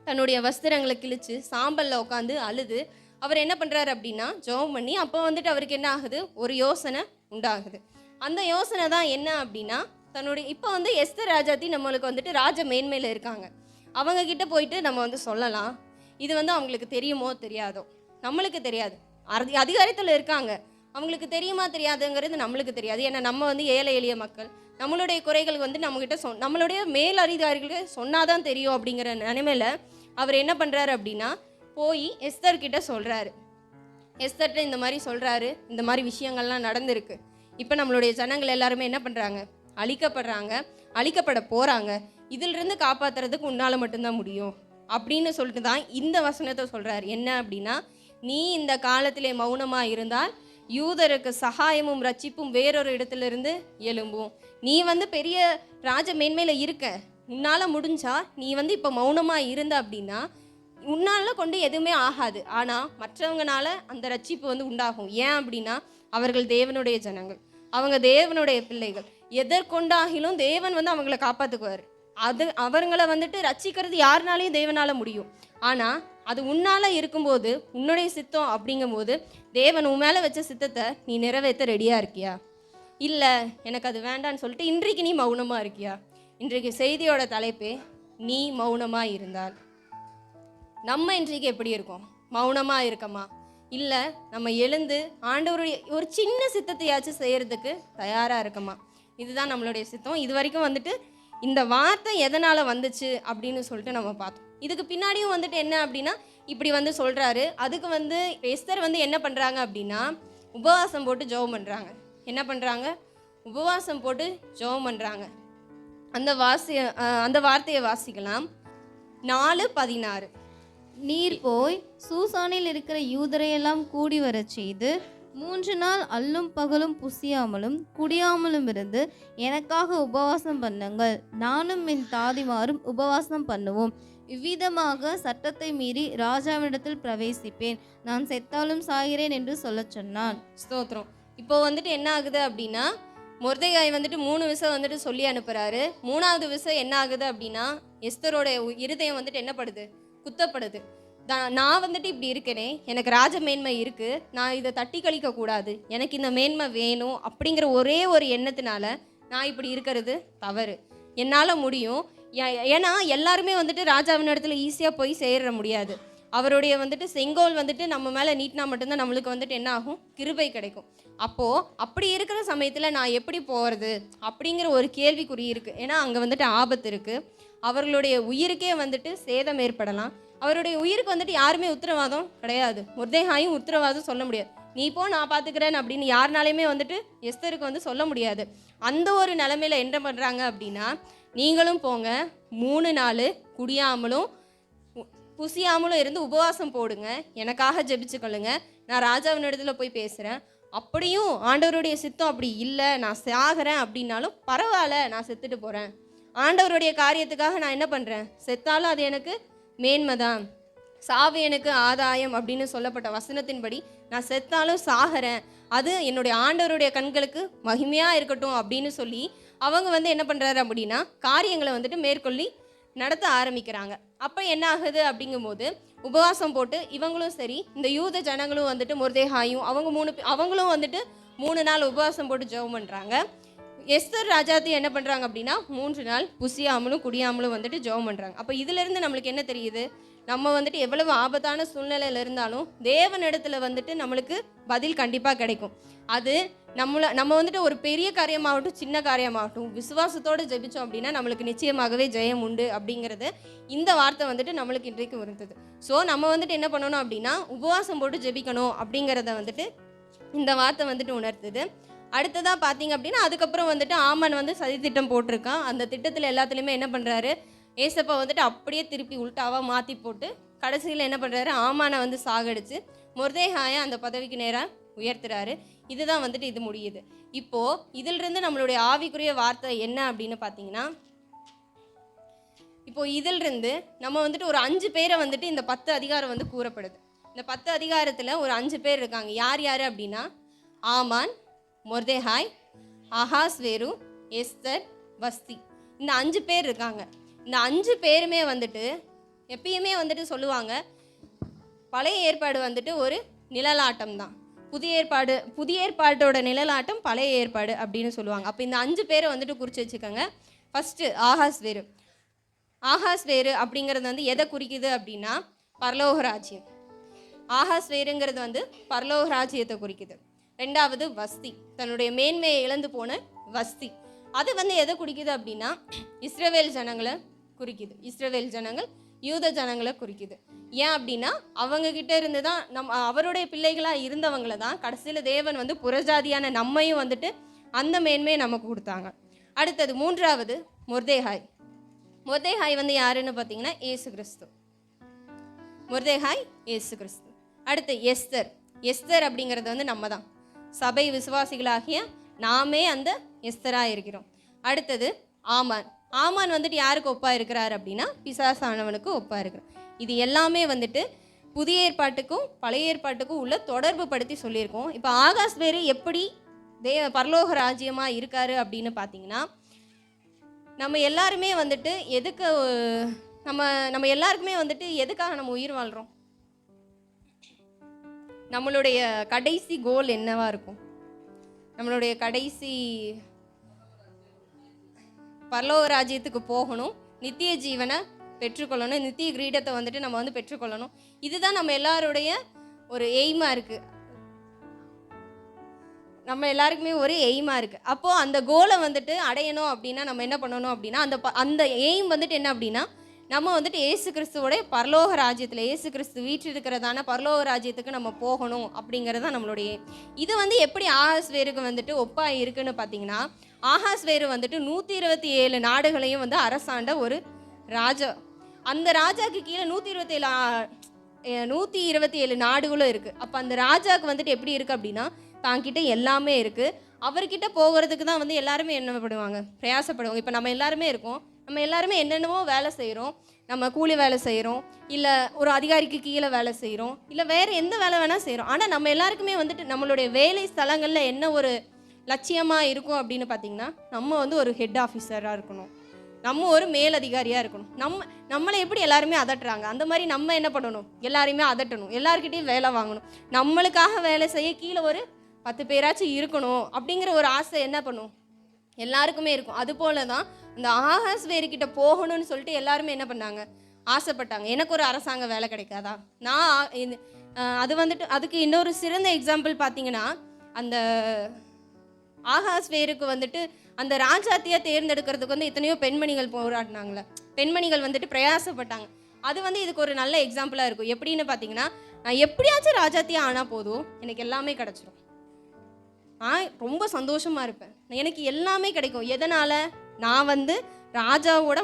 தன்னுடைய வஸ்திரங்களை கிழிச்சு சாம்பலில் உட்காந்து அழுது அவர் என்ன பண்ணுறாரு அப்படின்னா ஜெபம் பண்ணி, அப்போ வந்துட்டு அவருக்கு என்ன ஆகுது, ஒரு யோசனை உண்டாகுது. அந்த யோசனை தான் என்ன அப்படின்னா, தன்னுடைய இப்போ வந்து எஸ்தர் ராஜாத்தி நம்மளுக்கு வந்துட்டு ராஜ மேன்மையில் இருக்காங்க, அவங்க கிட்ட போயிட்டு நம்ம வந்து சொல்லலாம். இது வந்து அவங்களுக்கு தெரியுமோ தெரியாதோ, நம்மளுக்கு தெரியாது, அதிகாரத்தில் இருக்காங்க, அவங்களுக்கு தெரியுமா தெரியாதுங்கிறது நம்மளுக்கு தெரியாது. ஏன்னா நம்ம வந்து ஏழை எளிய மக்கள், நம்மளுடைய குறைகள் வந்து நம்மகிட்ட நம்மளுடைய மேல் அதிகாரிகளுக்கு சொன்னாதான் தெரியும் அப்படிங்கிற நிலைமையில அவர் என்ன பண்ணுறாரு அப்படின்னா போய் எஸ்தர்கிட்ட சொல்கிறாரு. எஸ்தர்கிட்ட இந்த மாதிரி சொல்கிறாரு, இந்த மாதிரி விஷயங்கள்லாம் நடந்திருக்கு, இப்போ நம்மளுடைய ஜனங்கள் எல்லாருமே என்ன பண்ணுறாங்க, அழிக்கப்படுறாங்க, அழிக்கப்பட போகிறாங்க, இதிலிருந்து காப்பாற்றுறதுக்கு உன்னால் மட்டும்தான் முடியும் அப்படின்னு சொல்லிட்டு தான் இந்த வசனத்தை சொல்கிறார். என்ன அப்படின்னா, நீ இந்த காலத்திலே மௌனமாக இருந்தால் யூதருக்கு சகாயமும் ரட்சிப்பும் வேறொரு இடத்துலேருந்து எழும்பும். நீ வந்து பெரிய ராஜ மேன்மையில் இருக்க, உன்னால் முடிஞ்சா நீ வந்து இப்போ மௌனமாக இருந்த அப்படின்னா உன்னால் கொண்டு எதுவுமே ஆகாது, ஆனால் மற்றவங்கனால அந்த ரட்சிப்பு வந்து உண்டாகும். ஏன் அப்படின்னா அவர்கள் தேவனுடைய ஜனங்கள், அவங்க தேவனுடைய பிள்ளைகள், எதற்கொண்டாகிலும் தேவன் வந்து அவங்கள காப்பாற்றுக்குவார். அது அவங்கள வந்துட்டு ரட்சிக்கிறது யாருனாலையும் தேவனால் முடியும். ஆனால் அது உன்னால் இருக்கும்போது, உன்னுடைய சித்தம் அப்படிங்கும்போது தேவன் உன் மேலே வச்ச சித்தத்தை நீ நிறைவேற்ற ரெடியாக இருக்கியா, இல்லை எனக்கு அது வேண்டான்னு சொல்லிட்டு இன்றைக்கு நீ மௌனமாக இருக்கியா? இன்றைக்கு செய்தியோட தலைப்பே நீ மௌனமாக இருந்தால். நம்ம இன்றைக்கு எப்படி இருக்கோம், மௌனமாக இருக்கமா, இல்லை நம்ம எழுந்து ஆண்டவருடைய ஒரு சின்ன சித்தத்தையாச்சும் செய்கிறதுக்கு தயாராக இருக்கமா? இதுதான் நம்மளுடைய சித்தம். இது வரைக்கும் வந்துட்டு இந்த வார்த்தை எதனால் வந்துச்சு அப்படின்னு சொல்லிட்டு நம்ம பார்த்தோம். இதுக்கு பின்னாடியும் வந்துட்டு என்ன அப்படின்னா இப்படி வந்து சொல்கிறாரு. அதுக்கு வந்து எஸ்தர் வந்து என்ன பண்ணுறாங்க அப்படின்னா உபவாசம் போட்டு ஜெபம் பண்ணுறாங்க. என்ன பண்ணுறாங்க, உபவாசம் போட்டு ஜெபம் பண்ணுறாங்க. அந்த வார்த்தையை வாசிக்கலாம். 4:16. நீர் போய் சூசானில் இருக்கிற யூதரையெல்லாம் கூடி வரச் செய்து 3 நாள் அல்லும் பகலும் புசியாமலும் குடியாமலும் இருந்து எனக்காக உபவாசம் பண்ணுங்கள், நானும் என் தாதிமாரும் உபவாசம் பண்ணுவோம், இவ்விதமாக சட்டத்தை மீறி ராஜாவிடத்தில் பிரவேசிப்பேன், நான் செத்தாலும் சாகிறேன் என்று சொல்ல சொன்னான். ஸ்தோத்திரம். இப்போ வந்துட்டு என்ன ஆகுது அப்படின்னா மொர்தெகாய் வந்துட்டு 3 விஷயம் வந்துட்டு சொல்லி அனுப்புகிறாரு. 3வது விஷயம் என்ன ஆகுது அப்படின்னா எஸ்தரோட இருதயம் வந்துட்டு என்ன படுது, குத்தப்படுது. நான் வந்துட்டு இப்படி இருக்கேனே, எனக்கு ராஜ மேன்மை இருக்குது, நான் இதை தட்டி கழிக்கக்கூடாது, எனக்கு இந்த மேன்மை வேணும் அப்படிங்கிற ஒரே ஒரு எண்ணத்தினால நான் இப்படி இருக்கிறது தவறு, என்னால் முடியும். ஏன்னா எல்லாருமே வந்துட்டு ராஜாவின் இடத்துல ஈஸியாக போய் சேர முடியாது. அவருடைய வந்துட்டு செங்கோல் வந்துட்டு நம்ம மேலே நீட்டினா மட்டும்தான் நம்மளுக்கு வந்துட்டு என்ன ஆகும், கிருபை கிடைக்கும். அப்போது அப்படி இருக்கிற சமயத்தில் நான் எப்படி போகிறது அப்படிங்கிற ஒரு கேள்விக்குறி இருக்குது. ஏன்னா அங்கே வந்துட்டு ஆபத்து இருக்குது, அவர்களுடைய உயிருக்கே வந்துட்டு சேதம் ஏற்படலாம். அவருடைய உயிருக்கு வந்துட்டு யாருமே உத்தரவாதம் கிடையாது. மொர்தெகாயும் உத்தரவாதம் சொல்ல முடியாது. நீ போ நான் பார்த்துக்கிறேன் அப்படின்னு யாருனாலையுமே வந்துட்டு எஸ்தருக்கு வந்து சொல்ல முடியாது. அந்த ஒரு நிலைமையில் என்ன பண்ணுறாங்க அப்படின்னா, நீங்களும் போங்க, 3 நாள் குடியாமலும் புசியாமலும் இருந்து உபவாசம் போடுங்க, எனக்காக ஜெபிச்சுக்கொள்ளுங்க, நான் ராஜாவின் இடத்துல போய் பேசுகிறேன், அப்படியும் ஆண்டவருடைய சித்தம் அப்படி இல்லை நான் சாகிறேன் அப்படின்னாலும் பரவாயில்ல, நான் செத்துட்டு போகிறேன், ஆண்டவருடைய காரியத்துக்காக நான் என்ன பண்ணுறேன், செத்தாலும் அது எனக்கு மேன்மைதான், சாவு எனக்கு ஆதாயம் அப்படின்னு சொல்லப்பட்ட வசனத்தின்படி நான் செத்தாலும் சாகிறேன், அது என்னுடைய ஆண்டவருடைய கண்களுக்கு மகிமையாக இருக்கட்டும் அப்படின்னு சொல்லி அவங்க வந்து என்ன பண்ணுறாரு அப்படின்னா காரியங்களை வந்துட்டு மேற்கொள்ளி நடத்த ஆரம்பிக்கிறாங்க. அப்போ என்ன ஆகுது அப்படிங்கும்போது உபவாசம் போட்டு இவங்களும் சரி இந்த யூத ஜனங்களும் வந்துட்டு மொர்தெகாயும் அவங்களும் வந்துட்டு 3 நாள் உபவாசம் போட்டு ஜெபம் பண்ணுறாங்க. எஸ்தர் ராஜாத்தி என்ன பண்ணுறாங்க அப்படின்னா 3 நாள் புசியாமலும் குடியாமலும் வந்துட்டு ஜெபம் பண்ணுறாங்க. அப்போ இதிலிருந்து நம்மளுக்கு என்ன தெரியுது, நம்ம வந்துட்டு எவ்வளவு ஆபத்தான சூழ்நிலையில் இருந்தாலும் தேவனிடத்துல வந்துட்டு நம்மளுக்கு பதில் கண்டிப்பாக கிடைக்கும். அது நம்ம வந்துட்டு ஒரு பெரிய காரியமாகட்டும் சின்ன காரியமாகட்டும் விசுவாசத்தோடு ஜெபிச்சோம் அப்படின்னா நம்மளுக்கு நிச்சயமாகவே ஜெயம் உண்டு அப்படிங்கிறது இந்த வார்த்தை வந்துட்டு நம்மளுக்கு இன்றைக்கு வருந்தது. ஸோ நம்ம வந்துட்டு என்ன பண்ணணும் அப்படின்னா உபவாசம் போட்டு ஜெபிக்கணும் அப்படிங்கிறத வந்துட்டு இந்த வார்த்தை வந்துட்டு உணர்த்துது. அடுத்ததாக பார்த்தீங்க அப்படின்னா அதுக்கப்புறம் வந்துட்டு ஆமன் வந்து சதி திட்டம் போட்டிருக்கான். அந்த திட்டத்தில் எல்லாத்துலேயுமே என்ன பண்ணுறாரு, ஏசப்பா வந்துட்டு அப்படியே திருப்பி உள்டாவாக மாற்றி போட்டு கடைசியில் என்ன பண்ணுறாரு, ஆமானை வந்து சாகடிச்சு மொர்தெகாயை அந்த பதவிக்கு நேராக உயர்த்துறாரு. இதுதான் வந்துட்டு இது முடியுது. இப்போது இதிலிருந்து நம்மளுடைய ஆவிக்குரிய வார்த்தை என்ன அப்படின்னு பார்த்தீங்கன்னா, இப்போது இதிலிருந்து நம்ம வந்துட்டு ஒரு 5 பேரை வந்துட்டு இந்த 10 அதிகாரம் வந்து கூறப்படுது. இந்த 10 அதிகாரத்தில் ஒரு 5 பேர் இருக்காங்க. யார் யார் அப்படின்னா ஆமான், மொர்தெகாய், அகாஸ்வேரு, எஸ்தர், வஸ்தி. இந்த 5 பேர் இருக்காங்க. இந்த 5 பேருமே வந்துட்டு எப்பயுமே வந்துட்டு சொல்லுவாங்க, பழைய ஏற்பாடு வந்துட்டு ஒரு நிழலாட்டம் தான், புதிய ஏற்பாட்டோட நிழலாட்டம் பழைய ஏற்பாடு அப்படின்னு சொல்லுவாங்க. அப்போ இந்த 5 பேரை வந்துட்டு குறித்து வச்சுக்கோங்க. ஃபஸ்ட்டு ஆகாஸ்வேரு அப்படிங்கிறது வந்து எதை குறிக்குது அப்படின்னா பரலோக ராஜ்யம். ஆகாஸ்வேருங்கிறது வந்து பரலோக ராஜ்யத்தை குறிக்குது. 2வது வஸ்தி, தன்னுடைய மேன்மையை இழந்து போன வஸ்தி. அது வந்து எதை குறிக்குது அப்படின்னா இஸ்ரவேல் ஜனங்களை குறிக்குது. இஸ்ரவேல் ஜனங்கள் யூத ஜனங்களை குறிக்குது. ஏன் அப்படின்னா அவங்க கிட்ட இருந்து தான் அவருடைய பிள்ளைகளாக இருந்தவங்களை தான் கடைசியில் தேவன் வந்து புறஜாதியான நம்மையும் வந்துட்டு அந்த மேன்மையை நமக்கு கொடுத்தாங்க. அடுத்தது 3வது மொர்தெகாய். மொர்தெகாய் வந்து யாருன்னு பார்த்தீங்கன்னா ஏசு கிறிஸ்து. மொர்தெகாய் ஏசு கிறிஸ்து. அடுத்து எஸ்தர் அப்படிங்கிறது வந்து நம்ம தான், சபை விசுவாசிகளாகிய நாமே அந்த எஸ்தராக இருக்கிறோம். அடுத்தது ஆமான் வந்துட்டு யாருக்கு ஒப்பாக இருக்கிறார் அப்படின்னா பிசாசானவனுக்கு ஒப்பாக இருக்கிறார். இது எல்லாமே வந்துட்டு புதிய ஏற்பாட்டுக்கும் பழைய ஏற்பாட்டுக்கும் உள்ள தொடர்பு படுத்தி சொல்லியிருக்கோம். இப்போ ஆகாஸ்வேரு எப்படி பரலோக ராஜ்யமாக இருக்காரு அப்படின்னு பார்த்தீங்கன்னா, நம்ம எல்லாருமே வந்துட்டு எதுக்கு நம்ம எல்லாருக்குமே வந்துட்டு எதுக்காக நம்ம உயிர் வாழ்கிறோம், நம்மளுடைய கடைசி கோல் என்னவா இருக்கும், நம்மளுடைய கடைசி பரலோக ராஜ்யத்துக்கு போகணும், நித்திய ஜீவனை பெற்றுக்கொள்ளணும், நித்திய கிரீடத்தை வந்துட்டு நம்ம வந்து பெற்றுக்கொள்ளணும். இதுதான் நம்ம எல்லாருடைய ஒரு எய்மாக இருக்குது. நம்ம எல்லாருக்குமே ஒரு எய்மாக இருக்குது. அப்போது அந்த கோலை வந்துட்டு அடையணும் அப்படின்னா நம்ம என்ன பண்ணணும் அப்படின்னா அந்த எய்ம் வந்துட்டு என்ன அப்படின்னா நம்ம வந்துட்டு ஏசு கிறிஸ்துவோடைய பரலோக ராஜ்யத்தில் ஏசு கிறிஸ்து வீற்றிருக்கிறதான பரலோக ராஜ்யத்துக்கு நம்ம போகணும் அப்படிங்கிறது தான் நம்மளுடைய எய்ம். இது வந்து எப்படி ஆகாஸ்வேருக்கு வந்துட்டு ஒப்பாக இருக்குன்னு பார்த்தீங்கன்னா, ஆகாஸ்வேரு வந்துட்டு 127 நாடுகளையும் வந்து அரசாண்ட ஒரு ராஜா. அந்த ராஜாவுக்கு கீழே 127 நாடுகளும் இருக்குது. அப்போ அந்த ராஜாவுக்கு வந்துட்டு எப்படி இருக்குது அப்படின்னா தாங்கிட்ட எல்லாமே இருக்குது. அவர்கிட்ட போகிறதுக்கு தான் வந்து எல்லாருமே என்ன பண்ணுவாங்க, பிரயாசப்படுவாங்க. இப்போ நம்ம எல்லாருமே இருக்கோம், நம்ம எல்லாருமே என்னென்னமோ வேலை செய்கிறோம், நம்ம கூலி வேலை செய்கிறோம், இல்லை ஒரு அதிகாரிக்கு கீழே வேலை செய்கிறோம், இல்லை வேறு எந்த வேலை வேணால் செய்கிறோம். ஆனால் நம்ம எல்லாருக்குமே வந்துட்டு நம்மளுடைய வேலை ஸ்தலங்களில் என்ன ஒரு லட்சியமாக இருக்கும் அப்படின்னு பார்த்திங்கன்னா, நம்ம வந்து ஒரு ஹெட் ஆஃபீஸராக இருக்கணும், நம்ம ஒரு மேலதிகாரியாக இருக்கணும். நம்மளை எப்படி எல்லாருமே அதட்டுறாங்க அந்த மாதிரி நம்ம என்ன பண்ணணும், எல்லாரையுமே அதட்டணும், எல்லாருக்கிட்டையும் வேலை வாங்கணும், நம்மளுக்காக வேலை செய்ய கீழே ஒரு 10 பேராச்சும் இருக்கணும் அப்படிங்கிற ஒரு ஆசை என்ன பண்ணும், எல்லாருக்குமே இருக்கும். அதுபோல தான் இந்த ஆகாஸ்வேருக்கிட்ட போகணும்னு சொல்லிட்டு எல்லாருமே என்ன பண்ணாங்க, ஆசைப்பட்டாங்க. எனக்கு ஒரு அரசாங்க வேலை கிடைக்காதா, அது வந்துட்டு அதுக்கு இன்னொரு சிறந்த எக்ஸாம்பிள் பார்த்தீங்கன்னா, அந்த ஆகாஸ்வேருக்கு வந்துட்டு அந்த ராஜாத்தியாக தேர்ந்தெடுக்கிறதுக்கு வந்து எத்தனையோ பெண்மணிகள் போராடினாங்களே, பெண்மணிகள் வந்துட்டு பிரயாசப்பட்டாங்க. அது வந்து இதுக்கு ஒரு நல்ல எக்ஸாம்பிளாக இருக்கும். எப்படின்னு பார்த்தீங்கன்னா, நான் எப்படியாச்சும் ராஜாத்தியாக ஆனால் போதும், எனக்கு எல்லாமே கிடச்சிரும், ரொம்ப சந்தோஷமாக இருப்பேன், எனக்கு எல்லாமே கிடைக்கும். எதனால், நான் வந்து ராஜாவோட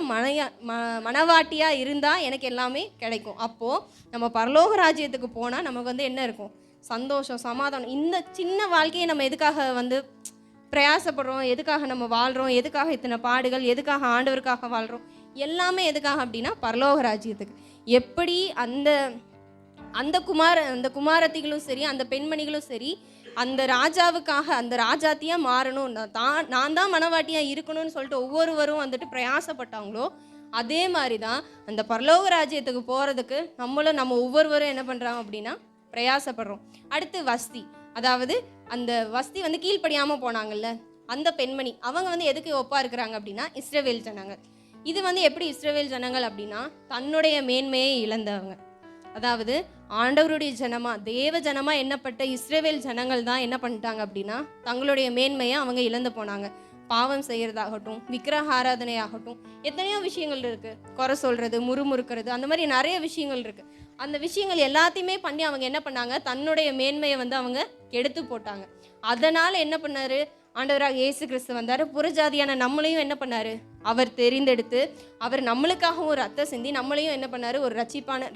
மனவாட்டியாக இருந்தால் எனக்கு எல்லாமே கிடைக்கும். அப்போது நம்ம பரலோக ராஜ்யத்துக்கு போனால் நமக்கு வந்து என்ன இருக்கும், சந்தோஷம், சமாதானம். இந்த சின்ன வாழ்க்கையை நம்ம எதுக்காக வந்து பிரயாசப்படுறோம், எதுக்காக நம்ம வாழ்கிறோம், எதுக்காக இத்தனை பாடுகள், எதுக்காக ஆண்டவருக்காக வாழ்கிறோம், எல்லாமே எதுக்காக அப்படின்னா பரலோக ராஜ்யத்துக்கு. எப்படி அந்த குமாரத்திகளும் சரி, அந்த பெண்மணிகளும் சரி, அந்த ராஜாவுக்காக அந்த ராஜாத்தியாக மாறணும், நான் தான் மனவாட்டியாக இருக்கணும்னு சொல்லிட்டு ஒவ்வொருவரும் வந்துட்டு பிரயாசப்பட்டாங்களோ, அதே மாதிரி தான் அந்த பரலோக ராஜ்யத்துக்கு போகிறதுக்கு நம்ம ஒவ்வொருவரும் என்ன பண்ணுறோம் அப்படின்னா பிரயாசப்படுறோம். அடுத்து வஸ்தி, அதாவது அந்த வஸ்தி வந்து கீழ்ப்படியாமல் போனாங்கல்ல, அந்த பெண்மணி அவங்க வந்து எதுக்கு ஒப்பா இருக்கிறாங்க அப்படின்னா இஸ்ரவேல் ஜனங்கள். இது வந்து எப்படி இஸ்ரவேல் ஜனங்கள் அப்படின்னா தன்னுடைய மேன்மையை இழந்தவங்க. அதாவது ஆண்டவருடைய ஜனமா, தேவ ஜனமா எண்ணப்பட்ட இஸ்ரவேல் ஜனங்கள் தான் என்ன பண்ணிட்டாங்க அப்படின்னா தங்களுடைய மேன்மையை அவங்க இழந்து போனாங்க. பாவம் செய்கிறதாகட்டும், விக்கிரக ஆராதனையாகட்டும், எத்தனையோ விஷயங்கள் இருக்குது. குறை சொல்கிறது, முறுமுறுக்கிறது, அந்த மாதிரி நிறைய விஷயங்கள் இருக்குது. அந்த விஷயங்கள் எல்லாத்தையுமே பண்ணி அவங்க என்ன பண்ணாங்க, தன்னுடைய மேன்மையை வந்து அவங்க கெடுத்து போட்டாங்க. அதனால் என்ன பண்ணார், ஆண்டவராக இயேசு கிறிஸ்து வந்தார். புறஜாதியான நம்மளையும் என்ன பண்ணார், அவர் தெரிந்தெடுத்து அவர் நம்மளுக்காகவும் ரத்தம் சிந்தி நம்மளையும் என்ன பண்ணார், ஒரு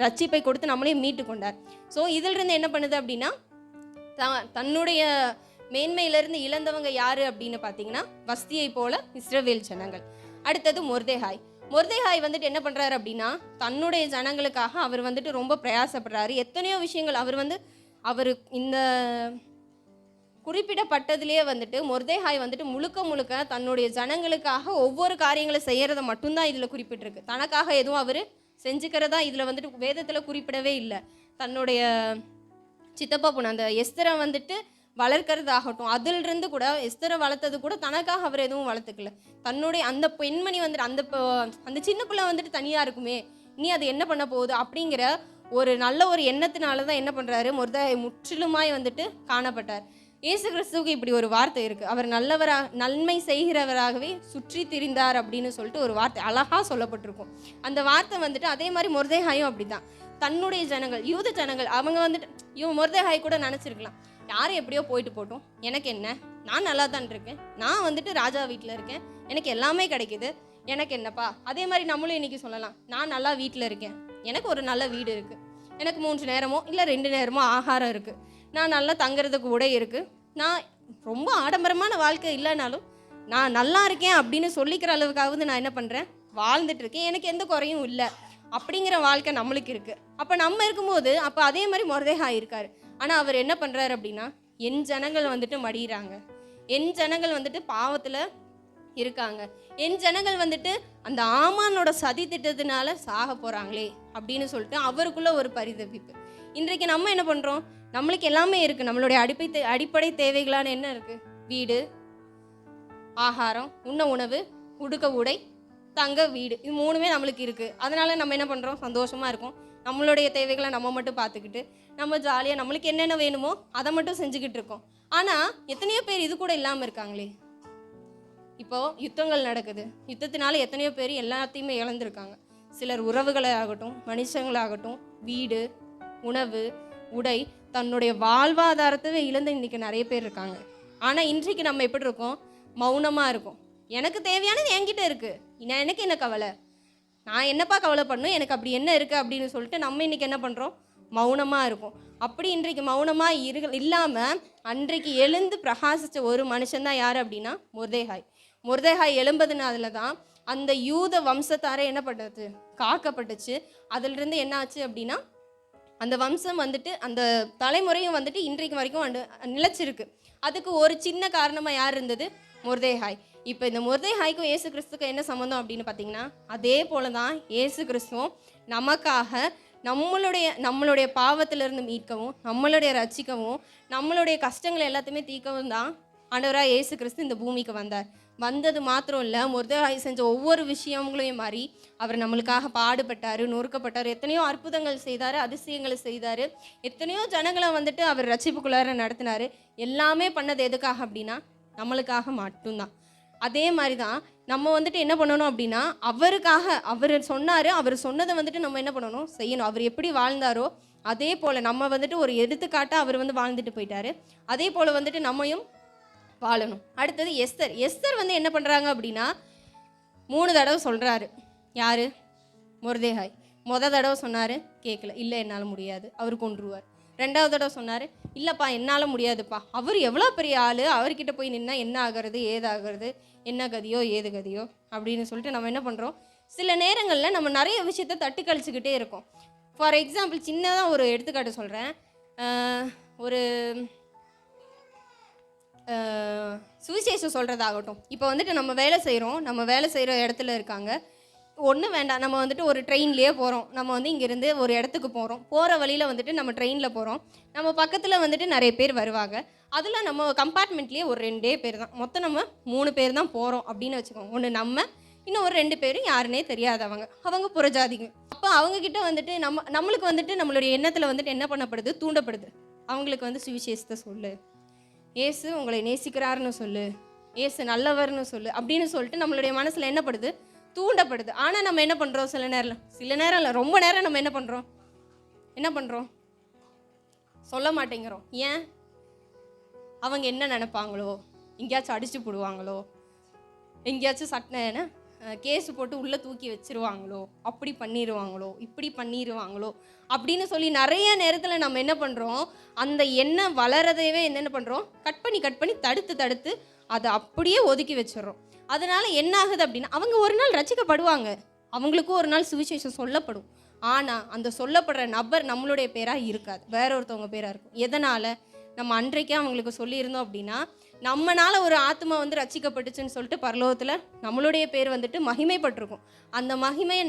ரட்சிப்பை கொடுத்து நம்மளையும் மீட்டு கொண்டார். ஸோ இதிலிருந்து என்ன பண்ணுது அப்படின்னா தன்னுடைய மேன்மையிலிருந்து இழந்தவங்க யாரு அப்படின்னு பார்த்தீங்கன்னா வஸ்தியை போல இஸ்ரவேல் ஜனங்கள். அடுத்தது மொர்தெகாய் வந்துட்டு என்ன பண்ணுறாரு அப்படின்னா தன்னுடைய ஜனங்களுக்காக அவர் வந்துட்டு ரொம்ப பிரயாசப்படுறாரு. எத்தனையோ விஷயங்கள் அவர் இந்த குறிப்பிடப்பட்டதுலேயே வந்துட்டு மொர்தெகாய் வந்துட்டு முழுக்க தன்னுடைய ஜனங்களுக்காக ஒவ்வொரு காரியங்களை செய்கிறத மட்டும்தான் இதில் குறிப்பிட்டிருக்கு. தனக்காக எதுவும் அவர் செஞ்சுக்கிறதா இதில் வந்துட்டு வேதத்தில் குறிப்பிடவே இல்லை. தன்னுடைய சித்தப்பா பொண்ணு அந்த எஸ்தரை வந்துட்டு வளர்க்கறதாகட்டும், அதிலிருந்து கூட எஸ்தரை வளர்த்தது கூட தனக்காக அவர் எதுவும் வளர்த்துக்கல. தன்னுடைய அந்த பெண்மணி வந்துட்டு அந்த சின்ன பிள்ளை வந்துட்டு தனியாக இருக்குமே, நீ அது என்ன பண்ண போகுது அப்படிங்கிற ஒரு நல்ல ஒரு எண்ணத்தினால தான் என்ன பண்ணுறாரு, மொர்தெகாய் முற்றிலுமாய் வந்துட்டு காணப்பட்டார். இயேசு கிறிஸ்துவுக்கு இப்படி ஒரு வார்த்தை இருக்குது, அவர் நன்மை செய்கிறவராகவே சுற்றி திரிந்தார் அப்படின்னு சொல்லிட்டு ஒரு வார்த்தை அழகாக சொல்லப்பட்டிருக்கும். அந்த வார்த்தை வந்துட்டு அதே மாதிரி மொர்தெகாயும் அப்படி தான். தன்னுடைய ஜனங்கள், யூத ஜனங்கள், அவங்க வந்துட்டு மொர்தெகாய் கூட நினச்சிருக்கலாம், யாரும் எப்படியோ போயிட்டு போட்டோம், எனக்கு என்ன, நான் நல்லா தான் இருக்கேன், நான் வந்துட்டு ராஜா வீட்டில் இருக்கேன், எனக்கு எல்லாமே கிடைக்குது, எனக்கு என்னப்பா. அதே மாதிரி நம்மளும் இன்றைக்கி சொல்லலாம், நான் நல்லா வீட்டில் இருக்கேன், எனக்கு ஒரு நல்ல வீடு இருக்குது, எனக்கு 3 நேரமோ இல்லை 2 நேரமோ ஆகாரம் இருக்குது, நான் நல்லா தங்குறதுக்கு உடை இருக்குது, நான் ரொம்ப ஆடம்பரமான வாழ்க்கை இல்லைனாலும் நான் நல்லா இருக்கேன் அப்படின்னு சொல்லிக்கிற அளவுக்காவது நான் என்ன பண்ணுறேன், வாழ்ந்துட்டு இருக்கேன், எனக்கு எந்த குறையும் இல்லை அப்படிங்கிற வாழ்க்கை நம்மளுக்கு இருக்குது. அப்போ நம்ம இருக்கும்போது அப்போ அதே மாதிரி மொர்தெகாய் இருக்கார். ஆனால் அவர் என்ன பண்ணுறாரு அப்படின்னா என் ஜனங்கள் வந்துட்டு மடிகிறாங்க, என் ஜனங்கள் வந்துட்டு பாவத்தில் இருக்காங்க, என் ஜனங்கள் வந்துட்டு அந்த ஆமானோட சதி திட்டத்தினால சாக போகிறாங்களே அப்படின்னு சொல்லிட்டு அவருக்குள்ள ஒரு பரிதவிப்பு. இன்றைக்கு நம்ம என்ன பண்ணுறோம், நம்மளுக்கு எல்லாமே இருக்குது, நம்மளுடைய அடிப்படை தேவைகளான என்ன இருக்குது, வீடு, ஆகாரம், உண்ண உணவு, உடுக்க உடை, தங்க வீடு, இது 3மே நம்மளுக்கு இருக்குது. அதனால நம்ம என்ன பண்ணுறோம், சந்தோஷமாக இருக்கும், நம்மளுடைய தேவைகளை நம்ம மட்டும் பார்த்துக்கிட்டு நம்ம ஜாலியாக நம்மளுக்கு என்னென்ன வேணுமோ அதை மட்டும் செஞ்சுக்கிட்டு இருக்கோம். ஆனால் எத்தனையோ பேர் இது கூட இல்லாமல் இருக்காங்களே. இப்போது யுத்தங்கள் நடக்குது, யுத்தத்தினால எத்தனையோ பேர் எல்லாத்தையுமே இழந்திருக்காங்க. சிலர் உறவுகளை ஆகட்டும், மனுஷங்களாகட்டும், வீடு, உணவு, உடை, தன்னுடைய வாழ்வாதாரத்தை இழந்து இன்றைக்கி நிறைய பேர் இருக்காங்க. ஆனால் இன்றைக்கு நம்ம எப்படி இருக்கோம், மௌனமாக இருக்கும். எனக்கு தேவையானது என்கிட்ட இருக்குது, எனக்கு என்ன கவலை, நான் என்னப்பா கவலை பண்ணணும், எனக்கு அப்படி என்ன இருக்குது அப்படின்னு சொல்லிட்டு நம்ம இன்றைக்கி என்ன பண்ணுறோம், மௌனமாக இருக்கும். அப்படி இன்றைக்கு மௌனமாக இல்லாமல் அன்றைக்கு எழுந்து பிரகாசித்த ஒரு மனுஷன்தான் யார் அப்படின்னா மொர்தெகாய் எழும்பதுனால தான் அந்த யூத வம்சத்தாரே என்ன பண்ணுறது, காக்கப்பட்டுச்சு. அதிலிருந்து என்ன ஆச்சு அப்படின்னா அந்த வம்சம் வந்துட்டு அந்த தலைமுறையும் வந்துட்டு இன்றைக்கு வரைக்கும் நிலச்சிருக்கு. அதுக்கு ஒரு சின்ன காரணமாக யார் இருந்தது, மொர்தெகாய். இப்போ இந்த மொர்தெகாய்க்கும் இயேசு கிறிஸ்துக்கும் என்ன சம்மந்தம் அப்படின்னு பார்த்தீங்கன்னா அதே போல தான் இயேசு கிறிஸ்துவும் நமக்காக நம்மளுடைய பாவத்திலிருந்து மீட்கவும், நம்மளுடைய ரட்சிக்கவும், நம்மளுடைய கஷ்டங்கள் எல்லாத்தையுமே தீர்க்கவும் தான் ஆண்டவராக இயேசு கிறிஸ்து இந்த பூமிக்கு வந்தார். வந்தது மாத்திரம் இல்லை, மொர்தெகாய் செஞ்ச ஒவ்வொரு விஷயங்களையும் மாறி அவர் நம்மளுக்காக பாடுபட்டார், நொறுக்கப்பட்டார், எத்தனையோ அற்புதங்கள் செய்தார், அதிசயங்களை செய்தார், எத்தனையோ ஜனங்களை வந்துட்டு அவர் ரட்சிப்புக்குள்ளார நடத்தினார். எல்லாமே பண்ணது எதுக்காக அப்படின்னா நம்மளுக்காக மட்டும்தான். அதே மாதிரி தான் நம்ம வந்துட்டு என்ன பண்ணணும் அப்படின்னா அவருக்காக அவர் சொன்னார், அவர் சொன்னதை வந்துட்டு நம்ம என்ன பண்ணணும், செய்யணும். அவர் எப்படி வாழ்ந்தாரோ அதே போல் நம்ம வந்துட்டு ஒரு எடுத்துக்காட்டாக அவர் வாழ்ந்துட்டு போயிட்டாரு, அதே போல் வந்துட்டு நம்மையும் வாழணும். அடுத்தது எஸ்தர் என்ன பண்ணுறாங்க அப்படின்னா 3 தடவை சொல்கிறாரு. யார், மொர்தெகாய். தடவை சொன்னார், கேட்கல, இல்லை என்னால் முடியாது, அவர் கொன்றுவார். 2வது தடவை சொன்னார், இல்லைப்பா என்னால் முடியாதுப்பா, அவர் எவ்வளோ பெரிய ஆள், அவர்கிட்ட போய் நின்னா என்ன ஆகிறது, ஏதாகிறது, என்ன கதியோ ஏது கதியோ அப்படின்னு சொல்லிட்டு நம்ம என்ன பண்ணுறோம், சில நேரங்களில் நம்ம நிறைய விஷயத்தை தட்டி கழிச்சுக்கிட்டே இருக்கோம். ஃபார் எக்ஸாம்பிள் சின்னதாக ஒரு எடுத்துக்காட்டு சொல்கிறேன். ஒரு சுவிசேஷம் சொல்கிறதாகட்டும். இப்போ வந்துட்டு நம்ம வேலை செய்கிற இடத்துல இருக்காங்க ஒன்றும் வேண்டாம், நம்ம வந்துட்டு ஒரு ட்ரெயின்லேயே போகிறோம். நம்ம வந்து இங்கேருந்து ஒரு இடத்துக்கு போகிறோம். போகிற வழியில் வந்துட்டு நம்ம ட்ரெயினில் போகிறோம். நம்ம பக்கத்தில் வந்துட்டு நிறைய பேர் வருவாங்க. அதில் நம்ம கம்பார்ட்மெண்ட்லேயே ஒரு 2 பேர் தான், மொத்தம் நம்ம 3 பேர் தான் போகிறோம் அப்படின்னு வச்சுக்கோங்க. ஒன்று நம்ம, இன்னும் ஒரு 2 பேரும் யாருன்னே தெரியாதவங்க, அவங்க புறஜாதிங்க. அப்போ அவங்கக்கிட்ட வந்துட்டு நம்மளுக்கு வந்துட்டு நம்மளுடைய எண்ணத்தில் வந்துட்டு என்ன பண்ணப்படுது, தூண்டப்படுது. அவங்களுக்கு வந்து சுவிசேஷத்தை சொல்லு, ஏசு உங்களை நேசிக்கிறாருன்னு சொல்லு, ஏசு நல்லவர்னு சொல்லு அப்படின்னு சொல்லிட்டு நம்மளுடைய மனசில் என்னப்படுது, தூண்டப்படுது. ஆனால் நம்ம என்ன பண்ணுறோம், சில நேரம் இல்லை, ரொம்ப நேரம் நம்ம என்ன பண்ணுறோம் சொல்ல மாட்டேங்கிறோம். ஏன்? அவங்க என்ன நினைப்பாங்களோ, எங்கேயாச்சும் அடிச்சு போடுவாங்களோ, எங்கேயாச்சும் கேஸு போட்டு உள்ளே தூக்கி வச்சிருவாங்களோ, அப்படி பண்ணிடுவாங்களோ, இப்படி பண்ணிடுவாங்களோ அப்படின்னு சொல்லி நிறைய நேரத்தில் நம்ம என்ன பண்ணுறோம், அந்த எண்ணம் வளரதையவே என்னென்ன பண்ணுறோம், கட் பண்ணி தடுத்து அதை அப்படியே ஒதுக்கி வச்சிடறோம். அதனால் என்ன ஆகுது அப்படின்னா, அவங்க ஒரு நாள் ரட்சிக்கப்படுவாங்க, அவங்களுக்கும் ஒரு நாள் சுவிசேஷம் சொல்லப்படும். ஆனால் அந்த சொல்லப்படுற நபர் நம்மளுடைய பேராக இருக்காது, வேற ஒருத்தவங்க பேராக இருக்கும். எதனால்? நம்ம அன்றைக்கே அவங்களுக்கு சொல்லியிருந்தோம் அப்படின்னா, நம்மனால ஒரு ஆத்மா வந்து ரட்சிக்கப்பட்டுச்சுன்னு சொல்லிட்டு பரலோகத்தில் நம்மளுடைய பேர் வந்துட்டு மகிமைப்பட்டிருக்கும். அந்த மகிமையை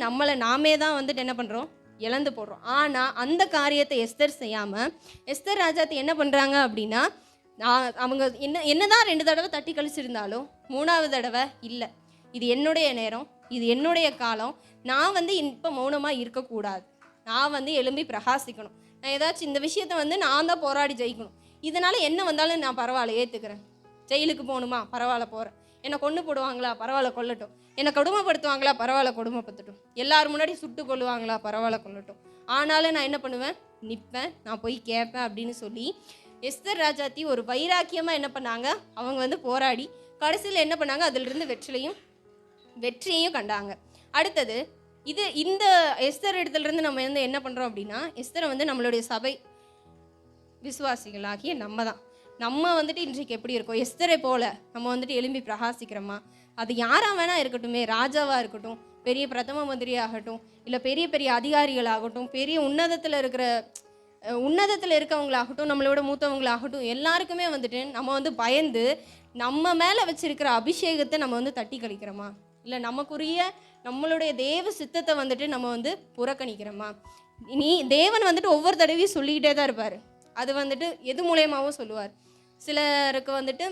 நாமே தான் வந்துட்டு என்ன பண்ணுறோம், இழந்து போடுறோம். ஆனால் அந்த காரியத்தை எஸ்தர் செய்யாமல், எஸ்தர் ராஜாத்தி என்ன பண்ணுறாங்க அப்படின்னா, அவங்க என்னதான் 2 தடவை தட்டி கழிச்சிருந்தாலும் 3வது தடவை இல்லை, இது என்னுடைய நேரம், இது என்னுடைய காலம், நான் வந்து இப்போ மௌனமாக இருக்கக்கூடாது, நான் வந்து எழும்பி பிரகாசிக்கணும், நான் ஏதாச்சும் இந்த விஷயத்தை வந்து நான் தான் போராடி ஜெயிக்கணும், இதனால் என்ன வந்தாலும் நான் பரவாயில்ல ஏற்றுக்கிறேன், ஜெயிலுக்கு போகணுமா பரவாயில்ல போகிறேன், என்னை கொண்டு போடுவாங்களா பரவாயில்ல கொல்லட்டும், என்னை கொடுமைப்படுத்துவாங்களா பரவாயில்ல கொடுமைப்படுத்தட்டும், எல்லாரும் முன்னாடி சுட்டு கொள்ளுவாங்களா பரவாயில்ல கொல்லட்டும், ஆனாலும் நான் என்ன பண்ணுவேன், நிற்பேன், நான் போய் கேட்பேன் அப்படின்னு சொல்லி எஸ்தர் ராஜாத்தி ஒரு வைராக்கியமாக என்ன பண்ணாங்க, அவங்க வந்து போராடி கடைசியில் என்ன பண்ணாங்க, அதிலிருந்து வெற்றியையும் கண்டாங்க. அடுத்தது இந்த எஸ்தர் இடத்துலேருந்து நம்ம வந்து என்ன பண்ணுறோம் அப்படின்னா, எஸ்தரை வந்து நம்மளுடைய சபை விசுவாசிகளாகிய நம்ம வந்துட்டு இன்றைக்கு எப்படி இருக்கோம், எஸ்தரை போல நம்ம வந்துட்டு எழும்பி பிரகாசிக்கிறோமா? அது யாராக வேணால் இருக்கட்டுமே, ராஜாவாக இருக்கட்டும், பெரிய பிரதம மந்திரியாகட்டும், இல்லை பெரிய பெரிய அதிகாரிகளாகட்டும், பெரிய உன்னதத்தில் இருக்கவங்களாகட்டும், நம்மளோட மூத்தவங்களாகட்டும், எல்லாருக்குமே வந்துட்டு நம்ம வந்து பயந்து நம்ம மேலே வச்சிருக்கிற அபிஷேகத்தை நம்ம வந்து தட்டி கழிக்கிறோமா? இல்லை நமக்குரிய நம்மளுடைய தேவ சித்தத்தை வந்துட்டு நம்ம வந்து புறக்கணிக்கிறோமா? தேவன் வந்துட்டு ஒவ்வொரு தடவையும் சொல்லிக்கிட்டே தான் இருப்பார். அது வந்துட்டு எது மூலியமாகவும் சொல்லுவார். சிலருக்கு வந்துட்டு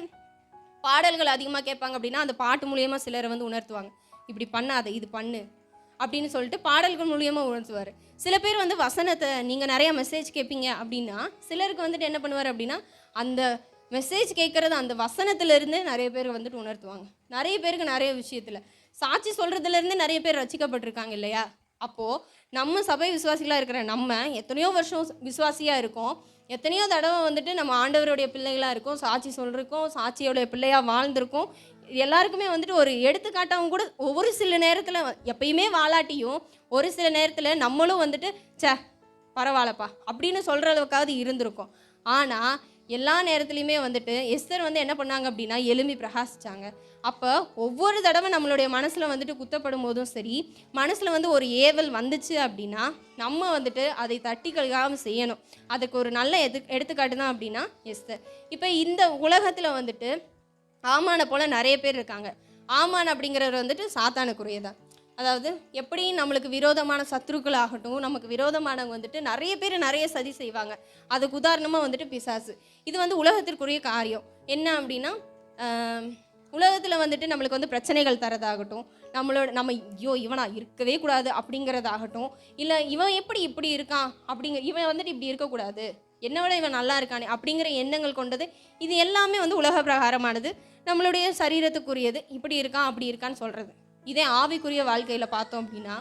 பாடல்கள் அதிகமாக கேட்பாங்க அப்படின்னா, அந்த பாட்டு மூலியமாக சிலரை வந்து உணர்த்துவாங்க, இப்படி பண்ணாத, இது பண்ணு அப்படின்னு சொல்லிட்டு பாடல்கள் மூலியமாக உணர்த்துவார். சில பேர் வந்து வசனத்தை, நீங்கள் நிறையா மெசேஜ் கேட்பீங்க அப்படின்னா, சிலருக்கு வந்துட்டு என்ன பண்ணுவார் அப்படின்னா, அந்த மெசேஜ் கேட்குறது அந்த வசனத்திலேருந்து நிறைய பேர் வந்துட்டு உணர்த்துவாங்க. நிறைய பேருக்கு நிறைய விஷயத்தில் சாட்சி சொல்கிறதுலேருந்து நிறைய பேர் ரசிக்கப்பட்டிருக்காங்க இல்லையா? அப்போது நம்ம சபை விசுவாசிகளாக இருக்கிற நம்ம எத்தனையோ வருஷம் விசுவாசியாக இருக்கோம், எத்தனையோ தடவை வந்துட்டு நம்ம ஆண்டவருடைய பிள்ளைகளாக இருக்கோம், சாட்சி சொல்லிருக்கோம், சாட்சியோடைய பிள்ளையாக வாழ்ந்திருக்கோம். எல்லாருக்குமே வந்துட்டு ஒரு எடுத்துக்காட்டாகவும் கூட ஒவ்வொரு சில நேரத்தில், எப்பயுமே வாலாட்டியும் ஒரு சில நேரத்தில் நம்மளும் வந்துட்டு பரவாயில்லப்பா அப்படின்னு சொல்கிற அளவுக்காவது இருந்திருக்கும். ஆனால் எல்லா நேரத்துலையுமே வந்துட்டு எஸ்தர் வந்து என்ன பண்ணாங்க அப்படின்னா, எழும்பி பிரகாசிச்சாங்க. அப்போ ஒவ்வொரு தடவை நம்மளுடைய மனசில் வந்துட்டு குத்தப்படும் போதும் சரி, மனசில் வந்து ஒரு ஏவல் வந்துச்சு அப்படின்னா நம்ம வந்துட்டு அதை தட்டி கழிக்காமல் செய்யணும். அதுக்கு ஒரு நல்ல எடுத்துக்காட்டு தான் அப்படின்னா எஸ்தர். இப்போ இந்த உலகத்தில் வந்துட்டு ஆமான போல் நிறைய பேர் இருக்காங்க. ஆமான் அப்படிங்கிறவர் வந்துட்டு சாத்தானுக்குரியதான். அதாவது எப்படி நம்மளுக்கு விரோதமான சத்துருக்கள் ஆகட்டும், நமக்கு விரோதமானவங்க வந்துட்டு நிறைய பேர் நிறைய சதி செய்வாங்க. அதுக்கு உதாரணமாக வந்துட்டு பிசாசு. இது வந்து உலகத்திற்குரிய காரியம். என்ன அப்படின்னா, உலகத்தில் வந்துட்டு நம்மளுக்கு வந்து பிரச்சனைகள் தரதாகட்டும், நம்ம ஐயோ இவனா இருக்கவே கூடாது அப்படிங்கிறதாகட்டும், இல்லை இவன் எப்படி இப்படி இருக்கான் இவன் வந்துட்டு இப்படி இருக்கக்கூடாது, என்னை விட இவன் நல்லா இருக்கானே அப்படிங்கிற எண்ணங்கள் கொண்டது. இது எல்லாமே வந்து உலக பிரகாரமானது, நம்மளுடைய சரீரத்துக்குரியது. இப்படி இருக்கான் அப்படி இருக்கான்னு சொல்கிறது. இதே ஆவிக்குரிய வாழ்க்கையில் பார்த்தோம் அப்படின்னா,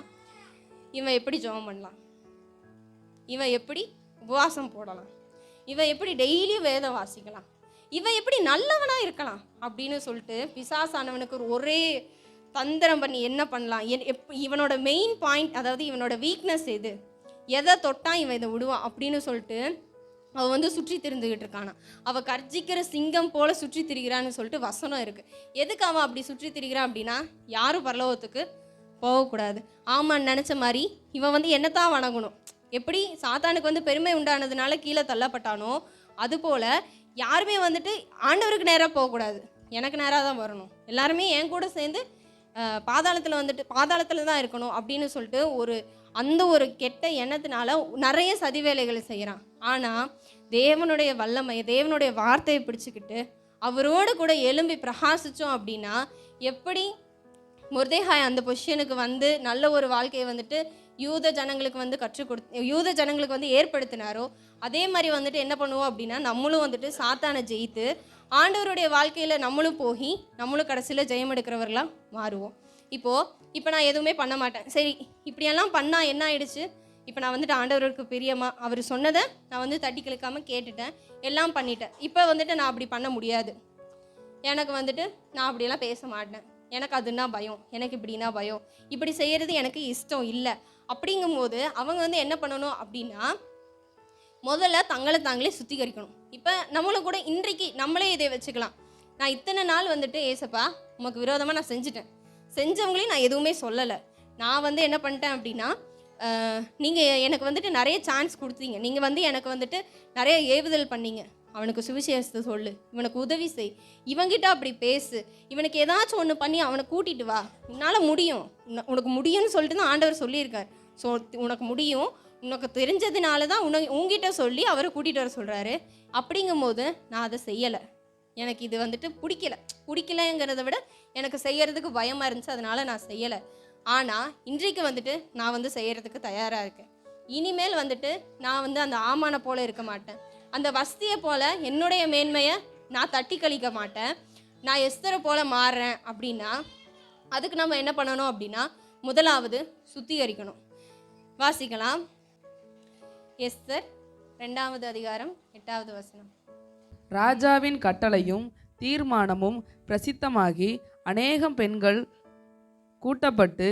இவன் எப்படி ஜெபம் பண்ணலாம், இவன் எப்படி உபவாசம் போடலாம், இவன் எப்படி டெய்லியும் வேதம் வாசிக்கலாம், இவன் எப்படி நல்லவனாக இருக்கலாம் அப்படின்னு சொல்லிட்டு பிசாசானவனுக்கு ஒரே தந்திரம் பண்ணி என்ன பண்ணலாம், இவனோட மெயின் பாயிண்ட், அதாவது இவனோட வீக்னஸ் எதை தொட்டான் இவன் இதை விடுவான் அப்படின்னு சொல்லிட்டு அவள் வந்து சுற்றி திரிந்துக்கிட்டு இருக்கானா. அவள் கர்ஜிக்கிற சிங்கம் போல சுற்றி திரிகிறான்னு சொல்லிட்டு வசனம் இருக்குது. எதுக்கு அவன் அப்படி சுற்றி திரிகிறான் அப்படின்னா, யாரும் பரலோகத்துக்கு போகக்கூடாது. ஆமான்னு நினச்ச மாதிரி இவன் வந்து என்னத்தான் வணங்கணும். எப்படி சாத்தானுக்கு வந்து பெருமை உண்டானதுனால கீழே தள்ளப்பட்டானோ, அதுபோல் யாருமே வந்துட்டு ஆண்டவருக்கு நேராக போகக்கூடாது, எனக்கு நேராக தான் வரணும், எல்லாருமே என் கூட சேர்ந்து பாதாளத்தில் வந்துட்டு பாதாளத்தில் தான் இருக்கணும் அப்படின்னு சொல்லிட்டு அந்த ஒரு கெட்ட எண்ணத்தினால நிறைய சதி வேலைகளை செய்கிறான். ஆனால் தேவனுடைய வல்லமை, தேவனுடைய வார்த்தையை பிடிச்சிக்கிட்டு அவரோடு கூட எழும்பி பிரகாசித்தோம் அப்படின்னா, எப்படி மொர்தெகாய் அந்த பொசிஷனுக்கு வந்து நல்ல ஒரு வாழ்க்கையை வந்துட்டு யூத ஜனங்களுக்கு வந்து யூத ஜனங்களுக்கு வந்து ஏற்படுத்தினாரோ, அதே மாதிரி வந்துட்டு என்ன பண்ணுவோம் அப்படின்னா, நம்மளும் வந்துட்டு சாத்தானை ஜெயித்து ஆண்டவருடைய வாழ்க்கையில் நம்மளும் போய் நம்மளும் கடைசியில் ஜெயம் எடுக்கிறவர்களாக மாறுவோம். இப்போ நான் எதுவுமே பண்ண மாட்டேன். சரி, இப்படியெல்லாம் பண்ணால் என்ன ஆயிடுச்சு? இப்போ நான் வந்துட்டு ஆண்டவருக்கு பிரியமாக அவர் சொன்னதை நான் வந்து தட்டி கிழக்காமல் கேட்டுட்டேன், எல்லாம் பண்ணிட்டேன். இப்போ வந்துட்டு நான் அப்படி பண்ண முடியாது. எனக்கு வந்துட்டு நான் அப்படியெல்லாம் பேச மாட்டேன், எனக்கு அதுனா பயம், எனக்கு இப்படின்னா பயம், இப்படி செய்கிறது எனக்கு இஷ்டம் இல்லை. அப்படிங்கும்போது அவங்க வந்து என்ன பண்ணணும் அப்படின்னா, முதல்ல தங்களை தாங்களே சுத்திகரிக்கணும். இப்போ நம்மளும் கூட இன்றைக்கு நம்மளே இதை வச்சுக்கலாம். நான் இத்தனை நாள் வந்துட்டு ஏசப்பா உமக்கு விரோதமாக நான் செஞ்சவங்களையும் நான் எதுவுமே சொல்லலை. நான் வந்து என்ன பண்ணிட்டேன் அப்படின்னா, நீங்கள் எனக்கு வந்துட்டு நிறைய சான்ஸ் கொடுத்தீங்க, நீங்கள் வந்து எனக்கு வந்துட்டு நிறைய ஏவுதல் பண்ணீங்க. அவனுக்கு சுவிசேஷத்தை சொல்லு, இவனுக்கு உதவி செய், இவங்கிட்ட அப்படி பேசு, இவனுக்கு ஏதாச்சும் ஒன்று பண்ணி அவனை கூட்டிகிட்டு வா, உன்னால் முடியும், உனக்கு முடியும்னு சொல்லிட்டு தான் ஆண்டவர் சொல்லியிருக்கார். ஸோ உனக்கு முடியும், உனக்கு தெரிஞ்சதுனால தான் உங்ககிட்ட சொல்லி அவரை கூட்டிகிட்டு வர சொல்கிறாரு. அப்படிங்கும்போது நான் அதை செய்யலை. எனக்கு இது வந்துட்டு பிடிக்கலைங்கிறத விட எனக்கு செய்யறதுக்கு பயமாக இருந்துச்சு, அதனால நான் செய்யலை. ஆனால் இன்றைக்கு வந்துட்டு நான் வந்து செய்யறதுக்கு தயாராக இருக்கேன். இனிமேல் வந்துட்டு நான் வந்து அந்த ஆமானை போல இருக்க மாட்டேன், அந்த வஸ்தியை போல என்னுடைய மேன்மையை நான் தட்டி கழிக்க மாட்டேன். நான் எஸ்தரை போல மாறுறேன் அப்படின்னா அதுக்கு நம்ம என்ன பண்ணணும் அப்படின்னா, முதலாவது சுத்திகரிக்கணும். வாசிக்கலாம், எஸ்தர் 2வது அதிகாரம் 8வது வசனம். ராஜாவின் கட்டளையும் தீர்மானமும் பிரசித்தமாகி அநேகம் பெண்கள் கூட்டப்பட்டு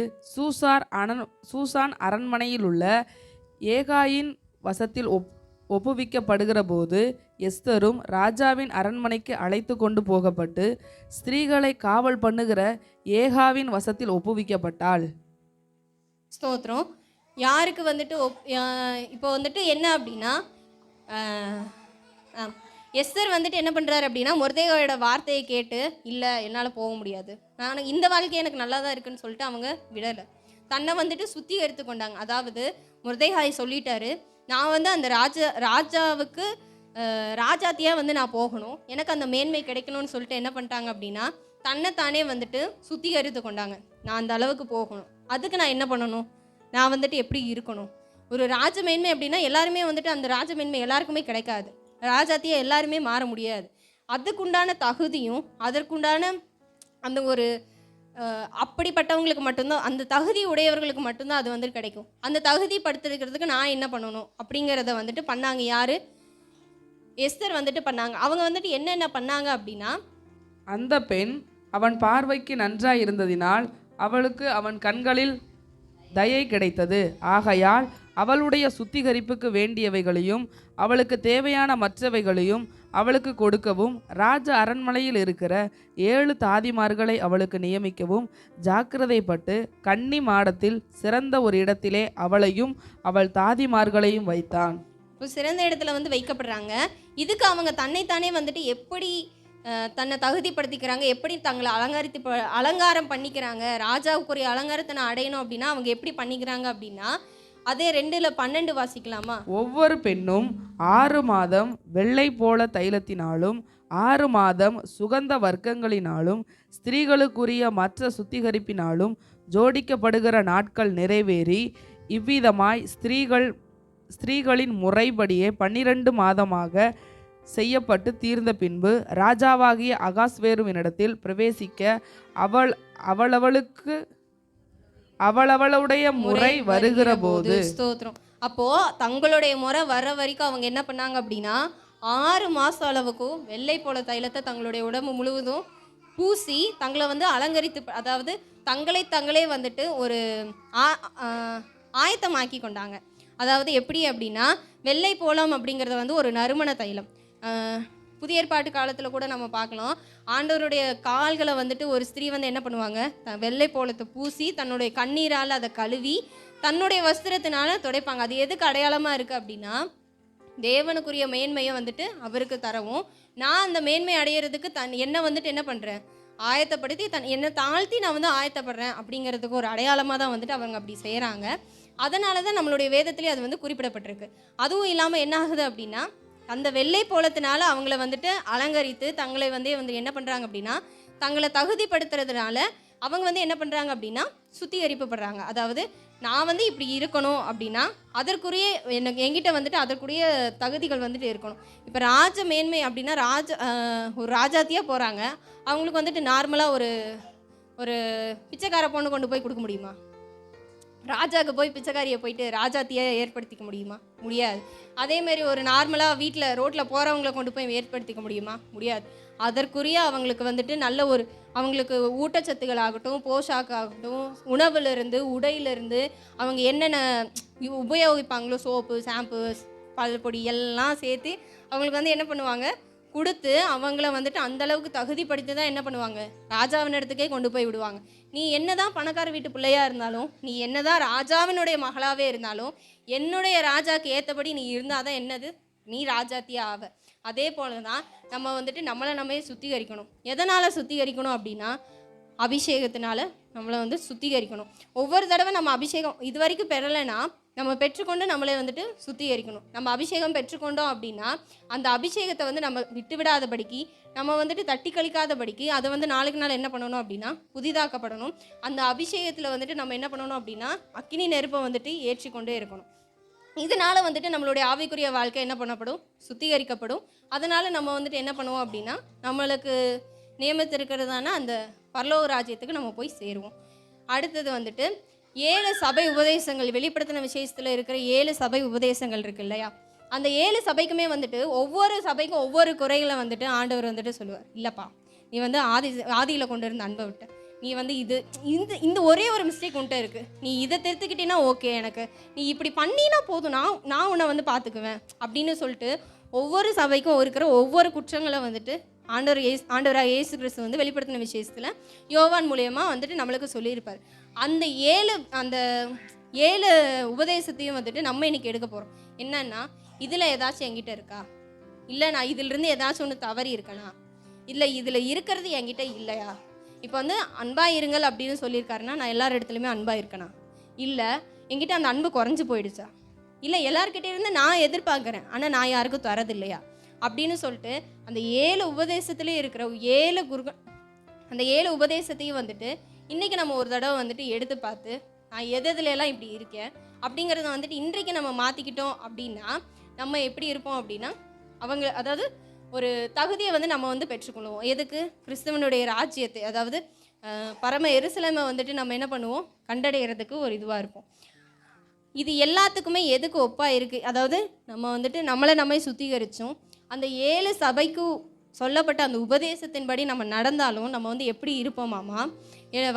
சூசான் அரண்மனையிலுள்ள ஏகாயின் வசத்தில் ஒப்புவிக்கப்படுகிற போது எஸ்தரும் ராஜாவின் அரண்மனைக்கு அழைத்து கொண்டு போகப்பட்டு ஸ்திரீகளை காவல் பண்ணுகிற ஏகாவின் வசத்தில் ஒப்புவிக்கப்பட்டாள். ஸ்தோத்திரம். யாருக்கு வந்துட்டு இப்போ வந்துட்டு என்ன அப்படின்னா, எஸ்தர் வந்துட்டு என்ன பண்ணுறாரு அப்படின்னா, மொர்தெகாயோட வார்த்தையை கேட்டு, இல்லை என்னால் போக முடியாது, நான் இந்த வாழ்க்கை எனக்கு நல்லா தான் இருக்குன்னு சொல்லிட்டு அவங்க விடலை, தன்னை வந்துட்டு சுத்திகரித்து கொண்டாங்க. அதாவது மொர்தெகாய் சொல்லிட்டாரு, நான் வந்து அந்த ராஜாவுக்கு ராஜாத்தியாக வந்து நான் போகணும், எனக்கு அந்த மேன்மை கிடைக்கணும்னு சொல்லிட்டு என்ன பண்ணிட்டாங்க அப்படின்னா, தன்னைத்தானே வந்துட்டு சுத்திகரித்து கொண்டாங்க. நான் அந்த அளவுக்கு போகணும், அதுக்கு நான் என்ன பண்ணணும், நான் வந்துட்டு எப்படி இருக்கணும். ஒரு ராஜமேன்மை அப்படின்னா எல்லாருமே வந்துட்டு அந்த ராஜமேன்மை எல்லாருக்குமே கிடைக்காது, ராஜாத்தியை எல்லாருமே மாற முடியாது. அதுக்குண்டான தகுதியும் அதற்குண்டான அந்த ஒரு அப்படிப்பட்டவங்களுக்கு மட்டும்தான், அந்த தகுதி உடையவர்களுக்கு மட்டும்தான் அது வந்துட்டு கிடைக்கும். அந்த தகுதி படுத்திருக்கிறதுக்கு நான் என்ன பண்ணணும் அப்படிங்கிறத வந்துட்டு பண்ணாங்க. யார்? எஸ்தர் வந்துட்டு பண்ணாங்க. அவங்க வந்துட்டு என்னென்ன பண்ணாங்க அப்படின்னா, அந்த பெண் அவன் பார்வைக்கு நன்றாய் இருந்ததினால் அவளுக்கு அவன் கண்களில் தயை கிடைத்தது. ஆகையால் அவளுடைய சுத்திகரிப்புக்கு வேண்டியவைகளையும் அவளுக்கு தேவையான மற்றவைகளையும் அவளுக்கு கொடுக்கவும் ராஜ அரண்மனையில் இருக்கிற 7 தாதிமார்களை அவளுக்கு நியமிக்கவும் ஜாக்கிரதைப்பட்டு கன்னி மாடத்தில் சிறந்த ஒரு இடத்திலே அவளையும் அவள் தாதிமார்களையும் வைத்தான். சிறந்த இடத்துல வந்து வைக்கப்படுறாங்க. இதுக்கு அவங்க தன்னைத்தானே வந்துட்டு எப்படி தன்னை தகுதிப்படுத்திக்கிறாங்க, எப்படி தங்களை அலங்காரம் பண்ணிக்கிறாங்க, ராஜாவுக்குரிய அலங்காரத்தை நான் அடையணும் அப்படின்னா அவங்க எப்படி பண்ணிக்கிறாங்க அப்படின்னா, அதே 2:12 வாசிக்கலாமா? ஒவ்வொரு பெண்ணும் 6 மாதம் வெள்ளை போல தைலத்தினாலும் 6 மாதம் சுகந்த வர்க்கங்களினாலும் ஸ்திரீகளுக்குரிய மற்ற சுத்திகரிப்பினாலும் ஜோடிக்கப்படுகிற நாட்கள் நிறைவேறி இவ்விதமாய் ஸ்திரீகளின் முறைப்படியே 12 மாதமாக செய்யப்பட்டு தீர்ந்த பின்பு ராஜாவாகிய அகாஸ்வேருவினிடத்தில் பிரவேசிக்க அவளவளுடைய முறை வருகிற போது. ஸ்தோத்திரம். அப்போ தங்களுடைய முறை வர வரைக்கும் அவங்க என்ன பண்ணாங்க அப்படின்னா, 6 மாதம் அளவுக்கும் வெள்ளை போல தைலத்தை தங்களுடைய உடம்பு முழுவதும் பூசி தங்களை வந்து அலங்கரித்து, அதாவது தங்களே வந்துட்டு ஒரு ஆயத்தமாக்கி கொண்டாங்க. அதாவது எப்படி அப்படின்னா, வெள்ளை போலம் அப்படிங்கிறத வந்து ஒரு நறுமண தைலம். புதிய ஏற்பாட்டு காலத்தில் கூட நம்ம பார்க்கலாம், ஆண்டவருடைய கால்களை வந்துட்டு ஒரு ஸ்திரீ வந்து என்ன பண்ணுவாங்க, வெள்ளை போலத்தை பூசி தன்னுடைய கண்ணீரால் அதை கழுவி தன்னுடைய வஸ்திரத்தினால துடைப்பாங்க. அது எதுக்கு அடையாளமாக இருக்குது அப்படின்னா, தேவனுக்குரிய மேன்மையை வந்துட்டு அவருக்கு தரவும், நான் அந்த மேன்மை அடையிறதுக்கு என்ன வந்துட்டு என்ன பண்ணுறேன், ஆயத்தப்படுத்தி என்னை தாழ்த்தி நான் வந்து ஆயத்தப்படுறேன் அப்படிங்கிறதுக்கு ஒரு அடையாளமாக தான் வந்துட்டு அவங்க அப்படி செய்கிறாங்க. அதனால தான் நம்மளுடைய வேதத்திலே அது வந்து குறிப்பிடப்பட்டிருக்கு. அதுவும் இல்லாமல் என்ன ஆகுது அப்படின்னா, அந்த வெள்ளை போலத்தினால அவங்கள வந்துட்டு அலங்கரித்து தங்களை வந்து என்ன பண்ணுறாங்க அப்படின்னா, தங்களை தகுதிப்படுத்துறதுனால அவங்க வந்து என்ன பண்ணுறாங்க அப்படின்னா சுத்திகரிப்புப்படுறாங்க. அதாவது நான் வந்து இப்படி இருக்கணும் அப்படின்னா அதற்குரிய என்கிட்ட வந்துட்டு அதற்குரிய தகுதிகள் வந்துட்டு இருக்கணும். இப்போ ராஜ மேன்மை அப்படின்னா ஒரு ராஜாத்தியாக போகிறாங்க. அவங்களுக்கு வந்துட்டு நார்மலாக ஒரு ஒரு பிச்சைக்கார பொண்ணு கொண்டு போய் கொடுக்க முடியுமா? ராஜாவுக்கு போய் பிச்சைக்காரியை போயிட்டு ராஜாத்தியை ஏற்படுத்திக்க முடியுமா? முடியாது. அதேமாரி ஒரு நார்மலாக வீட்டில் ரோட்டில் போகிறவங்கள கொண்டு போய் ஏற்படுத்திக்க முடியுமா? முடியாது. அதற்குரிய அவங்களுக்கு வந்துட்டு நல்ல ஒரு அவங்களுக்கு ஊட்டச்சத்துக்கள் ஆகட்டும், போஷாக்கு ஆகட்டும், உணவுலேருந்து உடையிலேருந்து அவங்க என்னென்ன உபயோகிப்பாங்களோ சோப்பு, ஷாம்பு, பல்பொடி எல்லாம் சேர்த்து அவங்களுக்கு வந்து என்ன பண்ணுவாங்க கொடுத்து அவங்கள வந்துட்டு அந்தளவுக்கு தகுதிப்படுத்தி தான் என்ன பண்ணுவாங்க ராஜாவின் இடத்துக்கே கொண்டு போய் விடுவாங்க. நீ என்னதான் பணக்கார வீட்டு பிள்ளையா இருந்தாலும், நீ என்னதான் ராஜாவினுடைய மகளாவே இருந்தாலும், என்னுடைய ராஜாவுக்கு ஏற்றபடி நீ இருந்தால் தான் என்னது நீ ராஜாத்தியா ஆவ. அதே போல தான் நம்ம வந்துட்டு நம்மளை நம்மே சுத்திகரிக்கணும். எதனால் சுத்திகரிக்கணும் அப்படின்னா அபிஷேகத்தினால நம்மளை வந்து சுத்திகரிக்கணும். ஒவ்வொரு தடவை நம்ம அபிஷேகம் இது வரைக்கும் பெறலைன்னா நம்ம பெற்றுக்கொண்டு நம்மளே வந்துட்டு சுத்திகரிக்கணும். நம்ம அபிஷேகம் பெற்றுக்கொண்டோம் அப்படின்னா அந்த அபிஷேகத்தை வந்து நம்ம விட்டு விடாதபடிக்கு, நம்ம வந்துட்டு தட்டி கழிக்காதபடிக்கு அதை வந்து நாளுக்கு நாள் என்ன பண்ணணும் அப்படின்னா புதிதாக்கப்படணும். அந்த அபிஷேகத்தில் வந்துட்டு நம்ம என்ன பண்ணணும் அப்படின்னா அக்கினி நெருப்பை வந்துட்டு ஏற்றிக்கொண்டே இருக்கணும். இதனால் வந்துட்டு நம்மளுடைய ஆவிக்குரிய வாழ்க்கை என்ன பண்ணப்படும்? சுத்திகரிக்கப்படும். அதனால் நம்ம வந்துட்டு என்ன பண்ணுவோம் அப்படின்னா நம்மளுக்கு நியமித்திருக்கிறதான அந்த பரலோக ராஜ்யத்துக்கு நம்ம போய் சேருவோம். அடுத்தது வந்துட்டு 7 சபை உபதேசங்கள், வெளிப்படுத்தின விசேஷத்தில் இருக்கிற 7 சபை உபதேசங்கள் இருக்கு இல்லையா? அந்த 7 சபைக்குமே வந்துட்டு ஒவ்வொரு சபைக்கும் ஒவ்வொரு குறைகளை வந்துட்டு ஆண்டவர் வந்துட்டு சொல்லுவார். இல்லைப்பா, நீ வந்து ஆதியில் கொண்டு இருந்த அன்பை விட்ட, நீ வந்து இந்த ஒரே ஒரு மிஸ்டேக் உன்ட்ட இருக்குது, நீ இதை திருத்துக்கிட்டேன்னா ஓகே, எனக்கு நீ இப்படி பண்ணினா போதும், நான் உன்னை வந்து பார்த்துக்குவேன் அப்படின்னு சொல்லிட்டு ஒவ்வொரு சபைக்கும் இருக்கிற ஒவ்வொரு குற்றங்களை வந்துட்டு ஆண்டவராக இயேசு கிறிஸ்து வந்து வெளிப்படுத்தின விசேஷத்தில் யோவான் மூலமா வந்துட்டு நம்மளுக்கு சொல்லியிருப்பார். அந்த 7 உபதேசத்தையும் வந்துட்டு நம்ம இன்னைக்கு எடுக்க போகிறோம். என்னன்னா, இதில் ஏதாச்சும் என்கிட்ட இருக்கா, இல்லை நான் இதிலிருந்து ஏதாச்சும் ஒன்று தவறி இருக்கனா, இல்லை இதில் இருக்கிறது என்கிட்ட இல்லையா? இப்போ வந்து அன்பாக இருங்கள் அப்படின்னு சொல்லியிருக்காருன்னா நான் எல்லார் இடத்துலையுமே அன்பாக இருக்கனா, இல்லை என்கிட்ட அந்த அன்பு குறைஞ்சி போயிடுச்சா, இல்லை எல்லார்கிட்டே இருந்து நான் எதிர்பார்க்குறேன் ஆனால் நான் யாருக்கும் தரது இல்லையா அப்படின்னு சொல்லிட்டு அந்த 7 உபதேசத்துலேயே இருக்கிற 7 குருக்கள், அந்த 7 உபதேசத்தையும் வந்துட்டு இன்றைக்கி நம்ம ஒரு தடவை வந்துட்டு எடுத்து பார்த்து நான் எதுலாம் இப்படி இருக்கேன் அப்படிங்கிறத வந்துட்டு இன்றைக்கு நம்ம மாற்றிக்கிட்டோம் அப்படின்னா நம்ம எப்படி இருப்போம் அப்படின்னா அதாவது ஒரு தகுதியை வந்து நம்ம வந்து பெற்றுக்கொள்வோம். எதுக்கு? கிறிஸ்துவனுடைய ராஜ்யத்தை, அதாவது பரம எருசலேமை வந்துட்டு நம்ம என்ன பண்ணுவோம் கண்டடைகிறதுக்கு ஒரு இதுவாக இருப்போம். இது எல்லாத்துக்குமே எதுக்கு ஒப்பாக இருக்குது? அதாவது நம்ம வந்துட்டு நம்மை சுத்திகரித்தோம் அந்த 7 சபைக்கு சொல்லப்பட்ட அந்த உபதேசத்தின்படி நம்ம நடந்தாலும் நம்ம வந்து எப்படி இருப்போமாமா?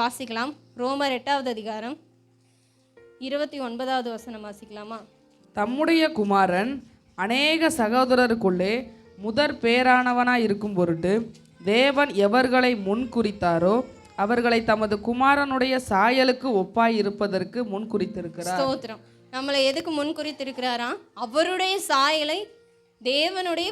வாசிக்கலாம். ரோமர் 8வது அதிகாரம் 29வது வசனம் வாசிக்கலாமா? தம்முடைய குமாரன் அநேக சகோதரருக்குள்ளே முதற் பேரானவனாய் இருக்கும் பொருட்டு தேவன் எவர்களை முன் குறித்தாரோ அவர்களை தமது குமாரனுடைய சாயலுக்கு ஒப்பாய் இருப்பதற்கு முன் குறித்திருக்கிறார். ஸ்தோத்திரம். நம்மளை எதுக்கு முன் குறித்திருக்கிறாரா? அவருடைய சாயலை தேவனுடைய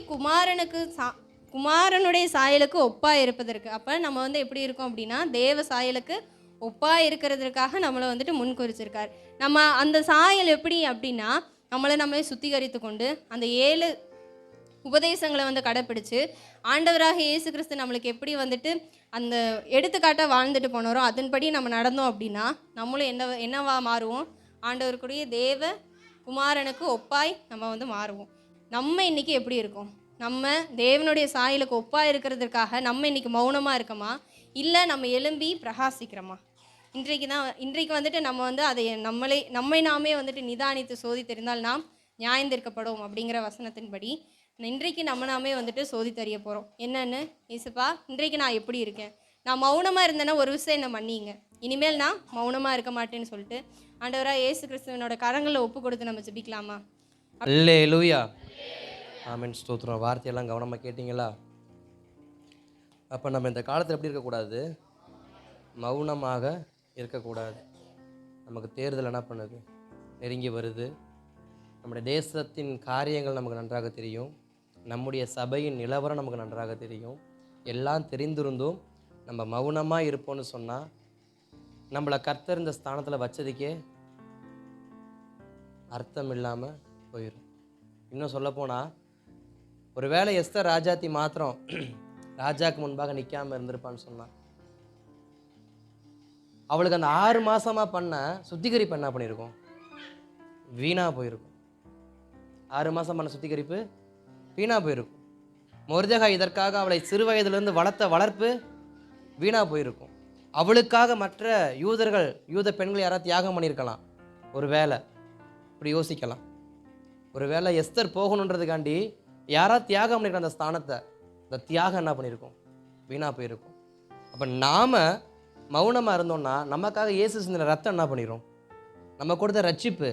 குமாரனுடைய சாயலுக்கு ஒப்பாக இருப்பதற்கு. அப்போ நம்ம வந்து எப்படி இருக்கோம் அப்படின்னா தேவ சாயலுக்கு ஒப்பாக இருக்கிறதுக்காக நம்மளை வந்துட்டு முன் குறிச்சிருக்கார். நம்ம அந்த சாயல் எப்படி அப்படின்னா நம்மளே சுத்திகரித்து கொண்டு அந்த 7 உபதேசங்களை வந்து கடைப்பிடிச்சு ஆண்டவராக இயேசு கிறிஸ்து நம்மளுக்கு எப்படி வந்துட்டு அந்த எடுத்துக்காட்டாக வாழ்ந்துட்டு போனாரோ அதன்படி நம்ம நடந்தோம் அப்படின்னா நம்மளும் என்னவா மாறுவோம்? ஆண்டவருக்குரிய தேவ குமாரனுக்கு ஒப்பாய் நம்ம வந்து மாறுவோம். நம்ம இன்றைக்கி எப்படி இருக்கோம்? நம்ம தேவனுடைய சாயலுக்கு ஒப்பாக இருக்கிறதுக்காக நம்ம இன்றைக்கி மௌனமாக இருக்கோமா, இல்லை நம்ம எழும்பி பிரகாசிக்கிறோமா? இன்றைக்கு வந்துட்டு நம்ம வந்து அதை நம்மை நாமே வந்துட்டு நிதானித்து சோதித்தறிந்தால் நாம் நியாயந்திருக்கப்படும் அப்படிங்கிற வசனத்தின்படி இன்றைக்கு நாமே வந்துட்டு சோதித்தறிய போகிறோம். என்னன்னு, இயேசுப்பா இன்றைக்கு நான் எப்படி இருக்கேன்? நான் மௌனமாக இருந்தேன்னா ஒரு விஷயம் என்ன மன்னிங்க, இனிமேல் நான் மௌனமாக இருக்க மாட்டேன்னு சொல்லிட்டு ஆண்டவராக இயேசு கிறிஸ்துவனோட கரங்களில் ஒப்பு கொடுத்து நம்ம ஜெபிக்கலாமா? அல்லேலூயா. ஆமென். ஸ்தோத்திரம். வார்த்தையெல்லாம் கவனமாக கேட்டிங்களா? அப்போ நம்ம இந்த காலத்தில் எப்படி இருக்கக்கூடாது? மௌனமாக இருக்கக்கூடாது. நமக்கு தேர்தல் என்ன பண்ணுது? நெருங்கி வருது. நம்முடைய தேசத்தின் காரியங்கள் நமக்கு நன்றாக தெரியும். நம்முடைய சபையின் நிலவரம் நமக்கு நன்றாக தெரியும். எல்லாம் தெரிந்திருந்தும் நம்ம மௌனமாக இருப்போம்னு சொன்னால் நம்மளை கர்த்தர் இந்த ஸ்தானத்தில் வச்சதுக்கே அர்த்தம் இல்லாமல் போயிடும். இன்னும் சொல்லப்போனால் ஒருவேளை எஸ்தர் ராஜாத்தி மாத்திரம் ராஜாக்கு முன்பாக நிற்காமல் இருந்திருப்பான்னு சொன்னான், அவளுக்கு அந்த 6 மாசமா பண்ண சுத்திகரிப்பு என்ன பண்ணியிருக்கும்? வீணாக போயிருக்கும். 6 மாதம் பண்ண சுத்திகரிப்பு வீணாக போயிருக்கும். மொர்தெகாய் இதற்காக அவளை சிறு வயதிலிருந்து வளர்த்த வளர்ப்பு வீணாக போயிருக்கும். அவளுக்காக மற்ற யூத பெண்கள் யாராவது தியாகம் பண்ணியிருக்கலாம். ஒரு வேளை இப்படி யோசிக்கலாம். ஒரு வேளை எஸ்தர் போகணுன்றதுக்காண்டி யாராவது தியாகம் பண்ணியிருக்க அந்த ஸ்தானத்தை, இந்த தியாகம் என்ன பண்ணியிருக்கும்? வீணாக போயிருக்கும். அப்போ நாம் மௌனமாக இருந்தோம்னா நமக்காக இயேசு சிந்தின ரத்தம் என்ன பண்ணிடும்? நம்ம கொடுத்த ரட்சிப்பு,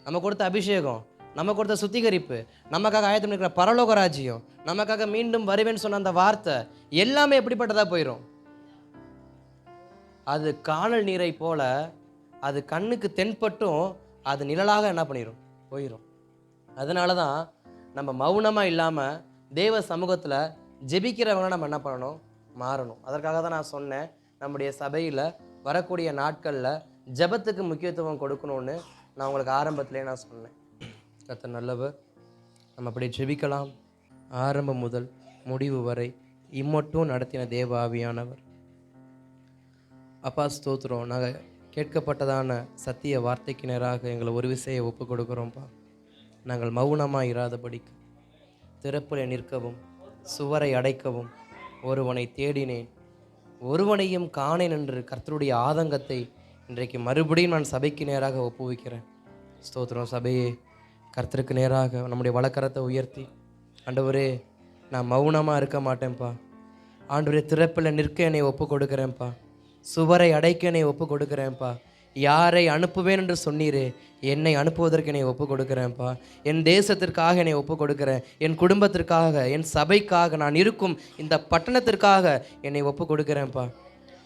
நம்ம கொடுத்த அபிஷேகம், நம்ம கொடுத்த சுத்திகரிப்பு, நமக்காக ஆயத்தம் இருக்கிற பரலோக ராஜ்யம், நமக்காக மீண்டும் வருவேன்னு சொன்ன அந்த வார்த்தை எல்லாமே எப்படிப்பட்டதாக போயிடும்? அது காணல் நீரை போல அது கண்ணுக்கு தென்பட்டும் அது நிழலாக என்ன பண்ணிடும்? போயிடும். அதனால தான் நம்ம மௌனமாக இல்லாமல் தேவ சமூகத்தில் ஜெபிக்கிறவங்க நம்ம என்ன பண்ணணும்? மாறணும். அதற்காக தான் நான் சொன்னேன், நம்முடைய சபையில் வரக்கூடிய நாட்களில் ஜெபத்துக்கு முக்கியத்துவம் கொடுக்கணும்னு நான் உங்களுக்கு ஆரம்பத்திலே நான் சொன்னேன். கர்த்தர் நல்லவர். நம்ம அப்படி ஜெபிக்கலாம். ஆரம்பம் முதல் முடிவு வரை இம்மட்டும் நடத்தின தேவ ஆவியானவர். அப்பா ஸ்தோத்திரம். நாங்கள் கேட்கப்பட்டதான சத்திய வார்த்தைக்கு நேராக எங்களை ஒரு விசையை ஒப்பு கொடுக்குறோம்ப்பா. நாங்கள் மௌனமாக இராதபடிக்கு திறப்பில் நிற்கவும் சுவரை அடைக்கவும் ஒருவனை தேடினேன் ஒருவனையும் காணேன் என்று கர்த்தருடைய ஆதங்கத்தை இன்றைக்கு மறுபடியும் நான் சபைக்கு நேராக ஒப்புவிக்கிறேன். ஸ்தோத்திரம். சபையே, கர்த்தருக்கு நேராக நம்முடைய வலக்கரத்தை உயர்த்தி, ஆண்டவரே நான் மௌனமாக இருக்க மாட்டேன்ப்பா, ஆண்டவரே திறப்பில் நிற்க என்னை ஒப்பு கொடுக்குறேன்ப்பா, சுவரை அடைக்க என்னை ஒப்பு கொடுக்குறேன்ப்பா, யாரை அனுப்புவேன் என்று சொன்னீரே என்னை அனுப்புவதற்கு என்னை ஒப்பு கொடுக்குறேன்ப்பா, என் தேசத்திற்காக என்னை ஒப்பு கொடுக்குறேன், என் குடும்பத்திற்காக, என் சபைக்காக, நான் இருக்கும் இந்த பட்டணத்திற்காக என்னை ஒப்பு கொடுக்குறேன்ப்பா.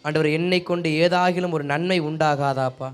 ஆண்டவர், என்னை கொண்டு ஏதாகிலும் ஒரு நன்மை உண்டாகாதாப்பா?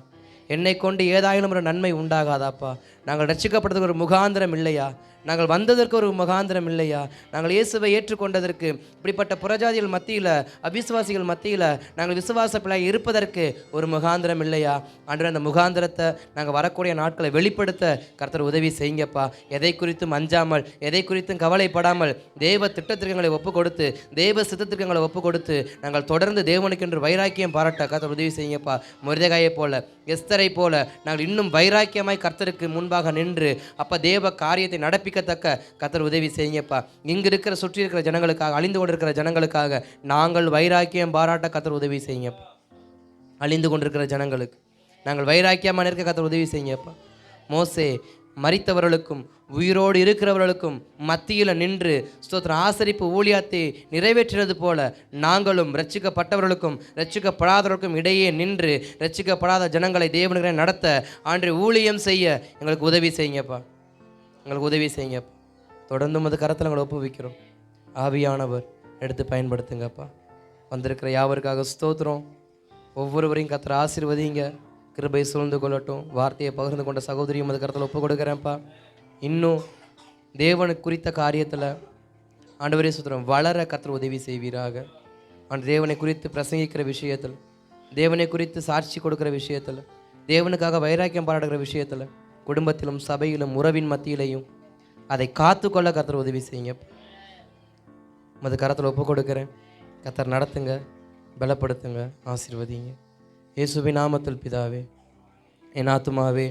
என்னை கொண்டு ஏதாயிலும் ஒரு நன்மை உண்டாகாதாப்பா? நாங்கள் ரட்சிக்கப்பட்டதுக்கு ஒரு முகாந்திரம் இல்லையா? நாங்கள் வந்ததற்கு ஒரு முகாந்திரம் இல்லையா? நாங்கள் இயேசுவை ஏற்றுக்கொண்டதற்கு இப்படிப்பட்ட புறஜாதிகள் மத்தியில், அவிசுவாசிகள் மத்தியில் நாங்கள் விசுவாச பிள்ளையாக இருப்பதற்கு ஒரு முகாந்திரம் இல்லையா? அன்று அந்த முகாந்திரத்தை நாங்கள் வரக்கூடிய நாட்களை வெளிப்படுத்த கர்த்தர் உதவி செய்யுங்கப்பா. எதை குறித்தும் அஞ்சாமல், எதை குறித்தும் கவலைப்படாமல், தேவ திட்டத்திற்கு எங்களை ஒப்பு கொடுத்து, தேவ சித்தத்திற்கு எங்களை ஒப்பு கொடுத்து நாங்கள் தொடர்ந்து தேவனுக்கென்று வைராக்கியம் பாராட்ட கர்த்தர் உதவி செய்யுங்கப்பா. மொர்தெகாயை போல, எஸ்தரை போல நாங்கள் இன்னும் வைராக்கியமாய் கர்த்தருக்கு முன்பாக நின்று அப்போ தேவ காரியத்தை நடப்பிக்கத்தக்க கர்த்தர் உதவி செய்யுங்கப்பா. இங்கு இருக்கிற சுற்றி இருக்கிற ஜனங்களுக்காக, அழிந்து கொண்டிருக்கிற ஜனங்களுக்காக நாங்கள் வைராக்கியம் பாராட்ட கர்த்தர் உதவி செய்யுங்கப்பா. அழிந்து கொண்டிருக்கிற ஜனங்களுக்கு நாங்கள் வைராக்கியமாக இருக்க கர்த்தர் உதவி செய்யுங்கப்பா. மோசே மரித்தவர்களுக்கும் உயிரோடு இருக்கிறவர்களுக்கும் மத்தியில் நின்று ஸ்தோத்திர ஆசரிப்பு ஊழியத்தை நிறைவேற்றினது போல நாங்களும் ரட்சிக்கப்பட்டவர்களுக்கும் ரட்சிக்கப்படாதவர்களுக்கும் இடையே நின்று ரட்சிக்கப்படாத ஜனங்களை தேவனுக்கு நடத்த ஆண்டு ஊழியம் செய்ய எங்களுக்கு உதவி செய்யுங்கப்பா. எங்களுக்கு உதவி செய்யுங்கப்பா. தொடர்ந்து அது கரத்தில் எங்களை ஒப்புவிக்கிறோம். ஆவியானவர் எடுத்து பயன்படுத்துங்கப்பா. வந்திருக்கிற யாவருக்காக ஸ்தோத்திரம். ஒவ்வொருவரையும் கர்த்தர் ஆசீர்வதிங்க, கிருபை சூழ்ந்து கொள்ளட்டும். வார்த்தையை பகிர்ந்து கொண்ட சகோதரியும் அது கருத்தில் ஒப்பு கொடுக்குறேன்ப்பா. இன்னும் தேவனுக்கு குறித்த காரியத்தில் ஆண்டவரே சுத்திரம் வளர கர்த்தர் உதவி செய்வீராக. அந்த தேவனை குறித்து பிரசங்கிக்கிற விஷயத்தில், தேவனை குறித்து சாட்சி கொடுக்குற விஷயத்தில், தேவனுக்காக வைராக்கியம் பாராட்டுகிற விஷயத்தில், குடும்பத்திலும் சபையிலும் உறவின் மத்தியிலையும் அதை காத்து கொள்ள கர்த்தர் உதவி செய்யுங்க. அது கரத்தில் ஒப்பு கொடுக்குறேன். கர்த்தர் நடத்துங்க, பலப்படுத்துங்க, ஆசீர்வதிங்க. இயேசுவின் நாமத்தில் பிதாவே. என் ஆத்துமாவே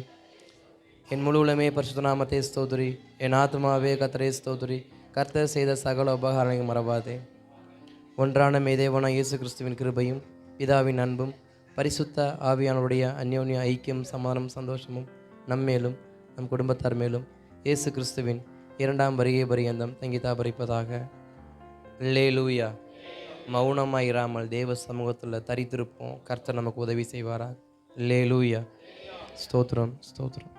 என் முழுவலுமே பரிசுத்த நாமத்தை ஸ்தோத்திரி. என் ஆத்துமாவே கர்த்தரை ஸ்தோத்திரி. கர்த்தர் செய்த சகல உபகாரங்களையும் மறவாதே. ஒன்றான மேதேவனான இயேசு கிறிஸ்துவின் கிருபையும் பிதாவின் அன்பும் பரிசுத்த ஆவியானவருடைய அந்யோன்ய ஐக்கியம், சமாதானம், சந்தோஷமும் நம்மேலும் நம் குடும்பத்தார் மேலும் இயேசு கிறிஸ்துவின் 2ஆம் வருகை பரியந்தம் தங்கிதா பறிப்பதாக. அல்லேலூயா. மௌனமாக இராமல் தேவ சமூகத்தில் தரித்திருப்போம். கர்த்தர் நமக்கு உதவி செய்வாரா. அல்லேலூயா. ஸ்தோத்திரம், ஸ்தோத்திரம்.